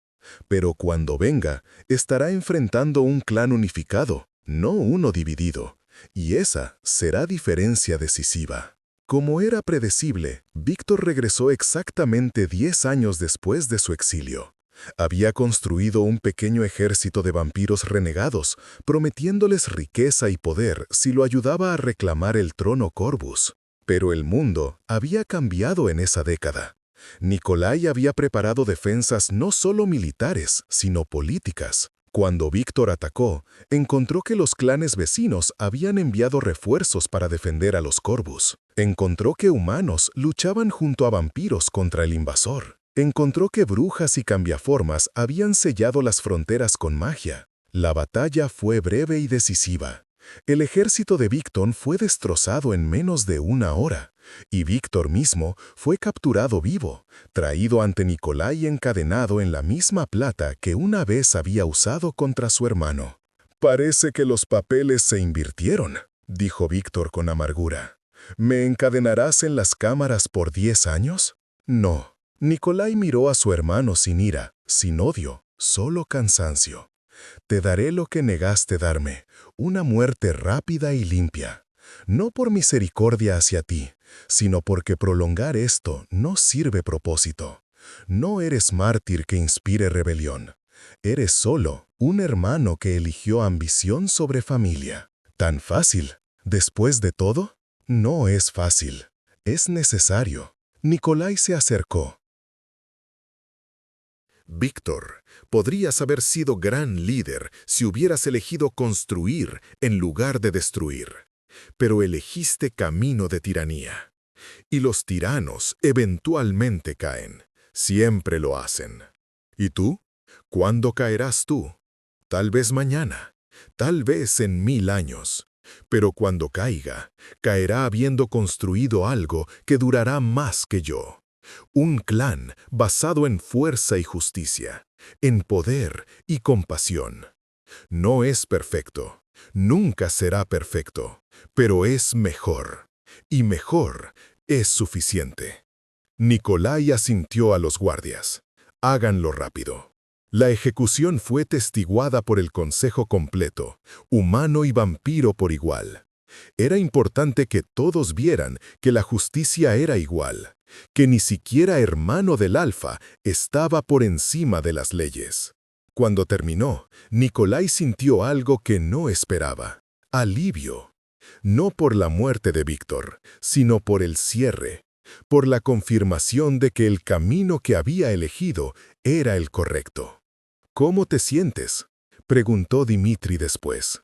B: Pero cuando venga, estará enfrentando un clan unificado, no uno dividido. Y esa será diferencia decisiva. Como era predecible, Víctor regresó exactamente 10 años después de su exilio. Había construido un pequeño ejército de vampiros renegados, prometiéndoles riqueza y poder si lo ayudaba a reclamar el trono Corvus. Pero el mundo había cambiado en esa década. Nikolai había preparado defensas no solo militares, sino políticas. Cuando Víctor atacó, encontró que los clanes vecinos habían enviado refuerzos para defender a los Corvus. Encontró que humanos luchaban junto a vampiros contra el invasor. Encontró que brujas y cambiaformas habían sellado las fronteras con magia. La batalla fue breve y decisiva. El ejército de Víctor fue destrozado en menos de 1 hora, y Víctor mismo fue capturado vivo, traído ante Nikolai encadenado en la misma plata que una vez había usado contra su hermano. «Parece que los papeles se invirtieron», dijo Víctor con amargura. «¿Me encadenarás en las cámaras por 10 años?» No. Nikolai miró a su hermano sin ira, sin odio, solo cansancio. «Te daré lo que negaste darme, una muerte rápida y limpia. No por misericordia hacia ti, sino porque prolongar esto no sirve propósito. No eres mártir que inspire rebelión. Eres solo un hermano que eligió ambición sobre familia. ¿Tan fácil? Después de todo, no es fácil. Es necesario». Nikolai se acercó. «Víctor, podrías haber sido gran líder si hubieras elegido construir en lugar de destruir. Pero elegiste camino de tiranía. Y los tiranos eventualmente caen. Siempre lo hacen. ¿Y tú? ¿Cuándo caerás tú? Tal vez mañana. Tal vez en 1000 años. Pero cuando caiga, caerá habiendo construido algo que durará más que yo. Un clan basado en fuerza y justicia, en poder y compasión. No es perfecto, nunca será perfecto, pero es mejor. Y mejor es suficiente». Nikolai asintió a los guardias. «Háganlo rápido». La ejecución fue testiguada por el consejo completo, humano y vampiro por igual. Era importante que todos vieran que la justicia era igual, que ni siquiera hermano del Alfa estaba por encima de las leyes. Cuando terminó, Nikolai sintió algo que no esperaba: alivio.
A: No por la muerte de Víctor, sino por el cierre, por la confirmación de que el camino que había elegido era el correcto. ¿Cómo te sientes?, preguntó Dimitri después.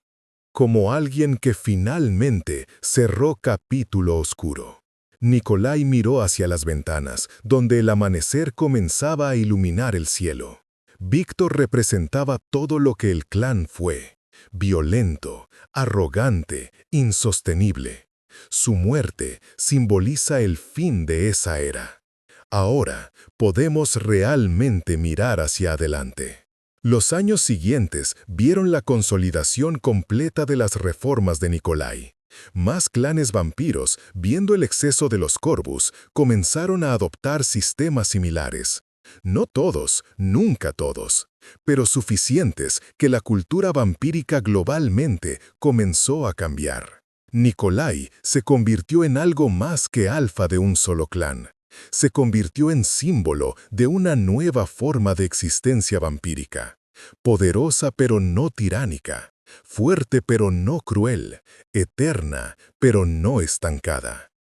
A: Como alguien que finalmente cerró capítulo oscuro. Nikolai miró hacia las ventanas, donde el amanecer comenzaba a iluminar el cielo. Víctor representaba todo lo que el clan fue: violento, arrogante, insostenible. Su muerte simboliza el fin de esa era. Ahora podemos realmente mirar hacia adelante. Los años siguientes vieron la consolidación completa de las reformas de Nikolai. Más clanes vampiros, viendo el exceso de los Corvus, comenzaron a adoptar sistemas similares. No todos, nunca todos, pero suficientes que la cultura vampírica globalmente comenzó a cambiar. Nikolai se convirtió en algo más que alfa de un solo clan. Se convirtió en símbolo de una nueva forma de existencia vampírica. Poderosa pero no tiránica, fuerte pero no cruel, eterna pero no estancada.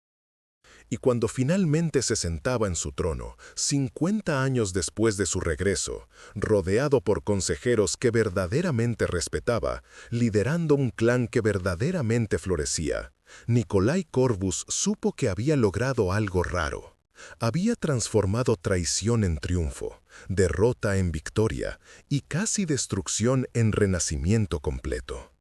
A: Y cuando finalmente se sentaba en su trono, 50 años después de su regreso, rodeado por consejeros que verdaderamente respetaba, liderando un clan que verdaderamente florecía, Nikolai Corvus supo que había logrado algo raro. Había transformado traición en triunfo, derrota en victoria y casi destrucción en renacimiento completo.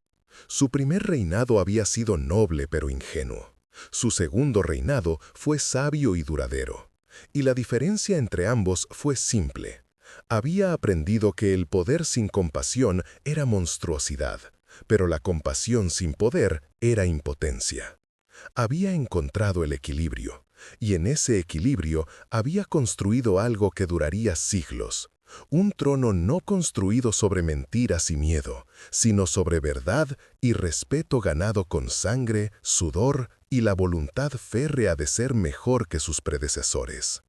A: Su primer reinado había sido noble pero ingenuo. Su segundo reinado fue sabio y duradero. Y la diferencia entre ambos fue simple. Había aprendido que el poder sin compasión era monstruosidad, pero la compasión sin poder era impotencia. Había encontrado el equilibrio, y en ese equilibrio había construido algo que duraría siglos. Un trono no construido sobre mentiras y miedo, sino sobre verdad y respeto ganado con sangre, sudor y la voluntad férrea de ser mejor que sus predecesores.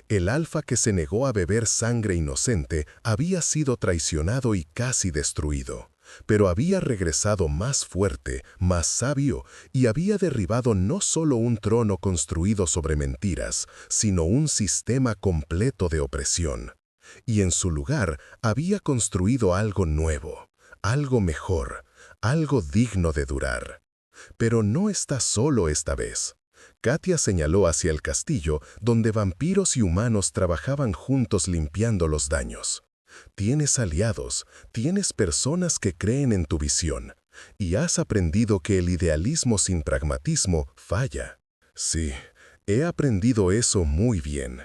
A: El alfa que se negó a beber sangre inocente había sido traicionado y casi destruido, pero había regresado más fuerte, más sabio, y había derribado no solo un trono construido sobre mentiras, sino un sistema completo de opresión. Y en su lugar había construido algo nuevo, algo mejor, algo digno de durar. Pero no está solo esta vez. Katia señaló hacia el castillo, donde vampiros y humanos trabajaban juntos limpiando los daños. Tienes aliados, tienes personas que creen en tu visión, y has aprendido que el idealismo sin pragmatismo falla. Sí, he aprendido eso muy bien.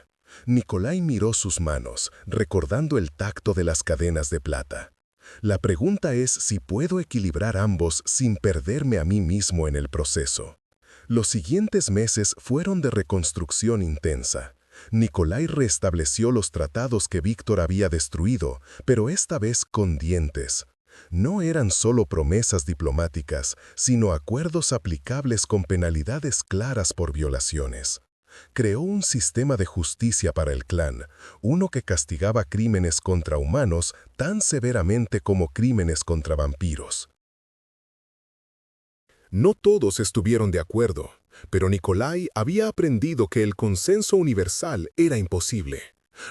A: Nikolai miró sus manos, recordando el tacto de las cadenas de plata. La pregunta es si puedo equilibrar ambos sin perderme a mí mismo en el proceso. Los siguientes meses fueron de reconstrucción intensa. Nikolai restableció los tratados que Víctor había destruido, pero esta vez con dientes. No eran solo promesas diplomáticas, sino acuerdos aplicables con penalidades claras por violaciones. Creó un sistema de justicia para el clan, uno que castigaba crímenes contra humanos tan severamente como crímenes contra vampiros. No todos estuvieron de acuerdo, pero Nikolai había aprendido que el consenso universal era imposible.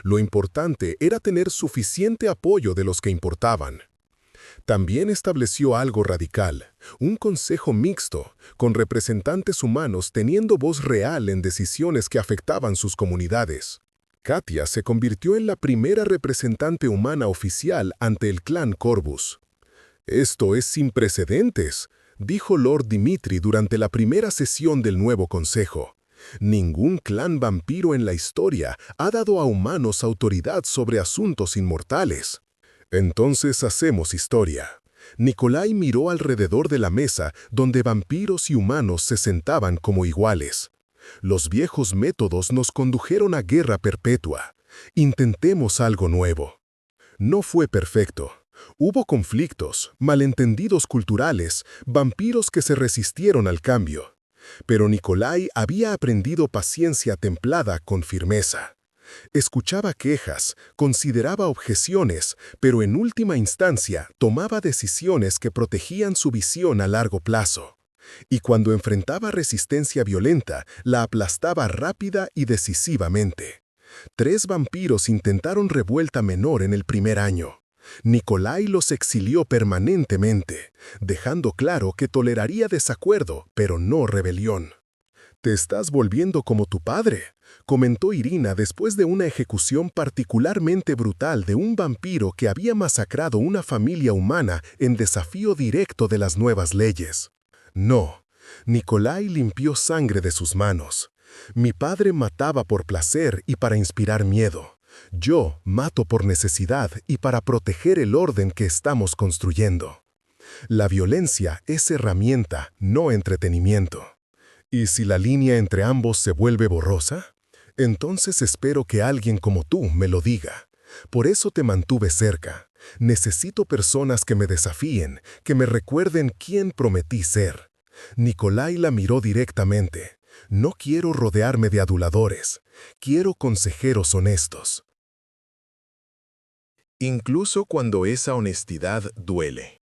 A: Lo importante era tener suficiente apoyo de los que importaban. También estableció algo radical, un consejo mixto, con representantes humanos teniendo voz real en decisiones que afectaban sus comunidades. Katia se convirtió en la primera representante humana oficial ante el clan Corvus. «Esto es sin precedentes», dijo Lord Dimitri durante la primera sesión del nuevo consejo. «Ningún clan vampiro en la historia ha dado a humanos autoridad sobre asuntos inmortales». Entonces hacemos historia. Nikolai miró alrededor de la mesa donde vampiros y humanos se sentaban como iguales. Los viejos métodos nos condujeron a guerra perpetua. Intentemos algo nuevo. No fue perfecto. Hubo conflictos, malentendidos culturales, vampiros que se resistieron al cambio. Pero Nikolai había aprendido paciencia templada con firmeza. Escuchaba quejas, consideraba objeciones, pero en última instancia tomaba decisiones que protegían su visión a largo plazo. y cuando enfrentaba resistencia violenta, la aplastaba rápida y decisivamente. 3 vampiros intentaron revuelta menor en el primer año. Nikolai los exilió permanentemente, dejando claro que toleraría desacuerdo, pero no rebelión. «Te estás volviendo como tu padre», comentó Irina después de una ejecución particularmente brutal de un vampiro que había masacrado una familia humana en desafío directo de las nuevas leyes. No, Nikolai limpió sangre de sus manos. Mi padre mataba por placer y para inspirar miedo. Yo mato por necesidad y para proteger el orden que estamos construyendo. La violencia es herramienta, no entretenimiento. ¿Y si la línea entre ambos se vuelve borrosa? Entonces espero que alguien como tú me lo diga. Por eso te mantuve cerca. Necesito personas que me desafíen, que me recuerden quién prometí ser. Nikolai la miró directamente. No quiero rodearme de aduladores. Quiero consejeros honestos.
B: Incluso cuando esa honestidad duele.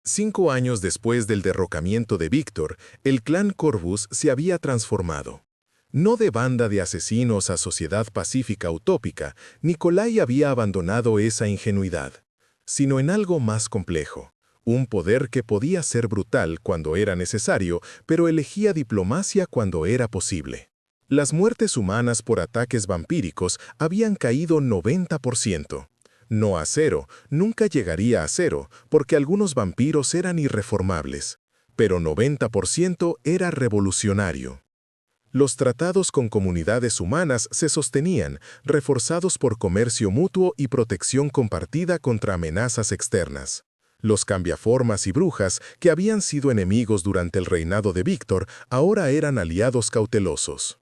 B: 5 años después del derrocamiento de Víctor, el clan Corvus se había transformado. No de banda de asesinos a sociedad pacífica utópica, Nikolai había abandonado esa ingenuidad, sino en algo más complejo. Un poder que podía ser brutal cuando era necesario, pero elegía diplomacia cuando era posible. Las muertes humanas por ataques vampíricos habían caído 90%. No a 0, nunca llegaría a 0, porque algunos vampiros eran irreformables, pero 90% era revolucionario. Los tratados con comunidades humanas se sostenían, reforzados por comercio mutuo y protección compartida contra amenazas externas. Los cambiaformas y brujas, que habían sido enemigos durante el reinado de Víctor, ahora eran aliados cautelosos.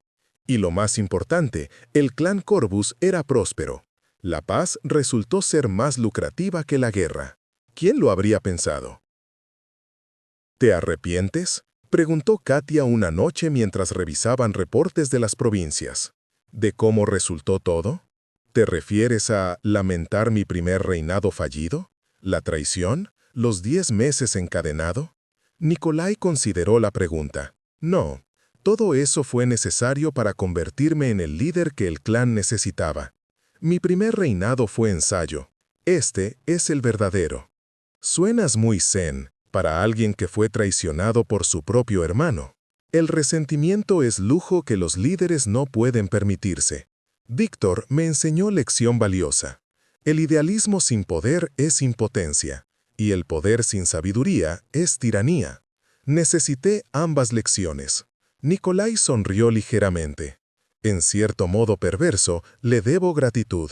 B: Y lo más importante, el clan Corvus era próspero. La paz resultó ser más lucrativa que la guerra. ¿Quién lo habría pensado? ¿Te arrepientes?, preguntó Katia una noche mientras revisaban reportes de las provincias. ¿De cómo resultó todo? ¿Te refieres a lamentar mi primer reinado fallido? ¿La traición? ¿Los 10 meses encadenado? Nikolai consideró la pregunta. No, todo eso fue necesario para convertirme en el líder que el clan necesitaba. Mi primer reinado fue ensayo. Este es el verdadero. Suenas muy zen para alguien que fue traicionado por su propio hermano. El resentimiento es lujo que los líderes no pueden permitirse. Víctor me enseñó lección valiosa. El idealismo sin poder es impotencia, y el poder sin sabiduría es tiranía. Necesité ambas lecciones. Nikolai sonrió ligeramente. En cierto modo perverso, le debo gratitud.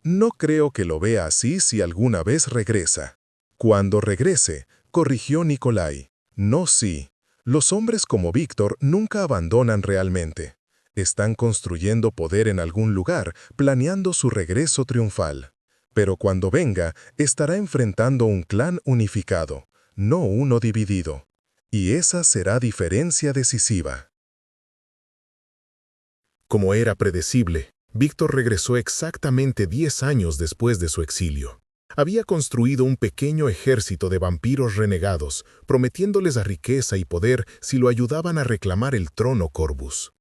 B: No creo que lo vea así si alguna vez regresa. Cuando regrese, corrigió Nikolai. No, sí. Los hombres como Víctor nunca abandonan realmente. Están construyendo poder en algún lugar, planeando su regreso triunfal. Pero cuando venga, estará enfrentando un clan unificado, no uno dividido. Y esa será diferencia decisiva.
A: Como era predecible, Víctor regresó exactamente 10 años después de su exilio. Había construido un pequeño ejército de vampiros renegados, prometiéndoles la riqueza y poder si lo ayudaban a reclamar el trono Corvus.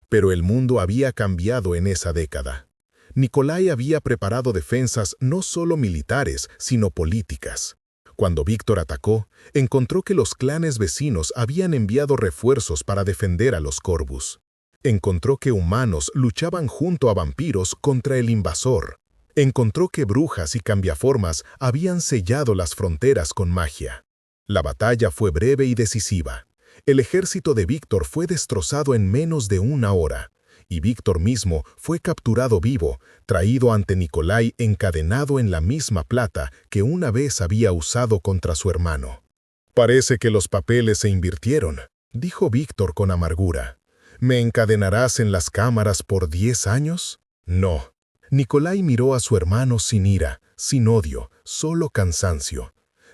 A: Pero el mundo había cambiado en esa década. Nikolai había preparado defensas no solo militares, sino políticas. Cuando Víctor atacó, encontró que los clanes vecinos habían enviado refuerzos para defender a los Corvus. Encontró que humanos luchaban junto a vampiros contra el invasor. Encontró que brujas y cambiaformas habían sellado las fronteras con magia. La batalla fue breve y decisiva. El ejército de Víctor fue destrozado en menos de 1 hora, y Víctor mismo fue capturado vivo, traído ante Nikolai encadenado en la misma plata que una vez había usado contra su hermano. «Parece que los papeles se invirtieron», dijo Víctor con amargura. «¿Me encadenarás en las cámaras por 10 años? No». Nikolai miró a su hermano sin ira, sin odio, solo cansancio.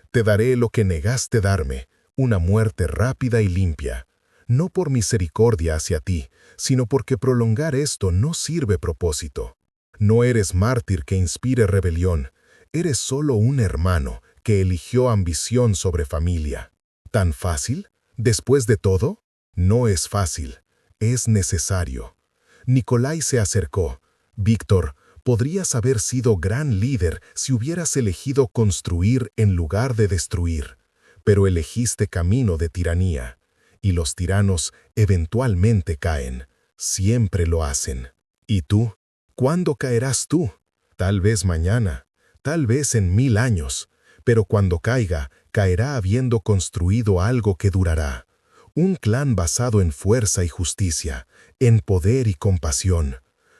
A: «Te daré lo que negaste darme, una muerte rápida y limpia. No por misericordia hacia ti, sino porque prolongar esto no sirve propósito. No eres mártir que inspire rebelión, eres solo un hermano que eligió ambición sobre familia. ¿Tan fácil? ¿Después de todo? No es fácil, es necesario. Nikolai se acercó. Víctor, podrías haber sido gran líder si hubieras elegido construir en lugar de destruir, pero elegiste camino de tiranía, y los tiranos eventualmente caen, siempre lo hacen. ¿Y tú? ¿Cuándo caerás tú? Tal vez mañana, tal vez en 1000 años, pero cuando caiga, caerá habiendo construido algo que durará. Un clan basado en fuerza y justicia, en poder y compasión.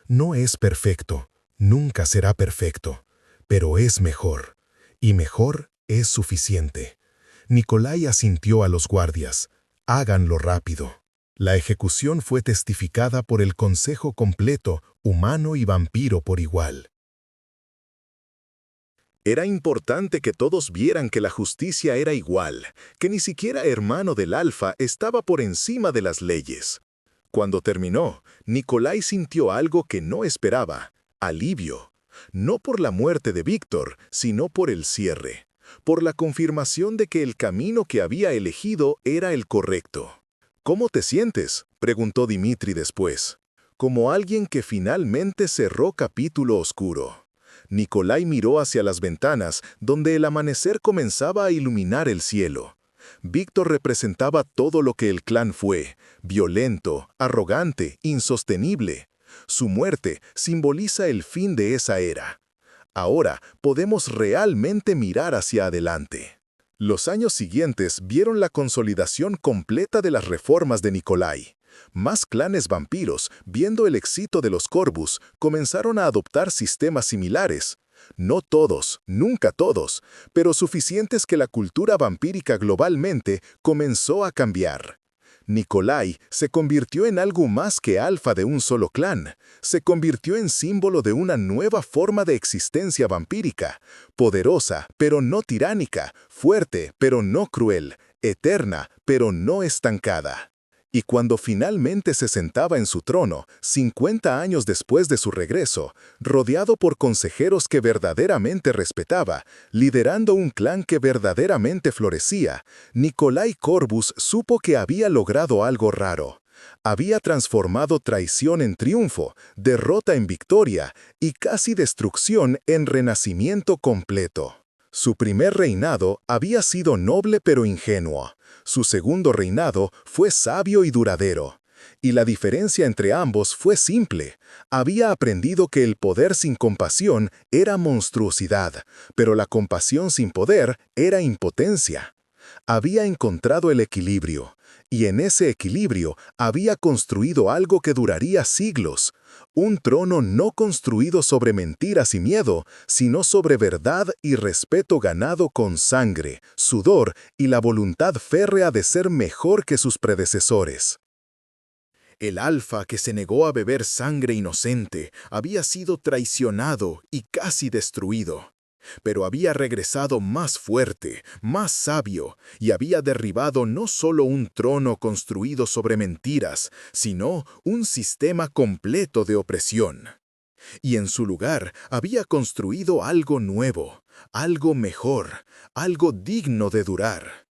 A: No es perfecto, nunca será perfecto, pero es mejor, y mejor es suficiente. Nikolai asintió a los guardias. Háganlo rápido. La ejecución fue testificada por el consejo completo, humano y vampiro por igual.
B: Era importante que todos vieran que la justicia era igual, que ni siquiera hermano del Alfa estaba por encima de las leyes. Cuando terminó, Nikolai sintió algo que no esperaba: alivio. No por la muerte de Víctor, sino por el cierre, por la confirmación de que el camino que había elegido era el correcto. ¿Cómo te sientes?, preguntó Dimitri después. Como alguien que finalmente cerró capítulo oscuro. Nikolai miró hacia las ventanas, donde el amanecer comenzaba a iluminar el cielo. Víctor representaba todo lo que el clan fue: violento, arrogante, insostenible. Su muerte simboliza el fin de esa era. Ahora podemos realmente mirar hacia adelante. Los años siguientes vieron la consolidación completa de las reformas de Nikolai. Más clanes vampiros, viendo el éxito de los Corvus, comenzaron a adoptar sistemas similares. No todos, nunca todos, pero suficientes que la cultura vampírica globalmente comenzó a cambiar. Nikolai se convirtió en algo más que alfa de un solo clan. Se convirtió en símbolo de una nueva forma de existencia vampírica, poderosa pero no tiránica, fuerte pero no cruel, eterna pero no estancada. Y cuando finalmente se sentaba en su trono, 50 años después de su regreso, rodeado por consejeros que verdaderamente respetaba, liderando un clan que verdaderamente florecía, Nikolai Corvus supo que había logrado algo raro. Había transformado traición en triunfo, derrota en victoria y casi destrucción en renacimiento completo. Su primer reinado había sido noble pero ingenuo. Su segundo reinado fue sabio y duradero. Y la diferencia entre ambos fue simple. Había aprendido que el poder sin compasión era monstruosidad, pero la compasión sin poder era impotencia. Había encontrado el equilibrio, y en ese equilibrio había construido algo que duraría siglos. Un trono no construido sobre mentiras y miedo, sino sobre verdad y respeto ganado con sangre, sudor y la voluntad férrea de ser mejor que sus predecesores. El alfa que se negó a beber sangre inocente había sido traicionado y casi destruido. Pero había regresado más fuerte, más sabio, y había derribado no solo un trono construido sobre mentiras, sino un sistema completo de opresión. Y en su lugar había construido algo nuevo, algo mejor, algo digno de durar.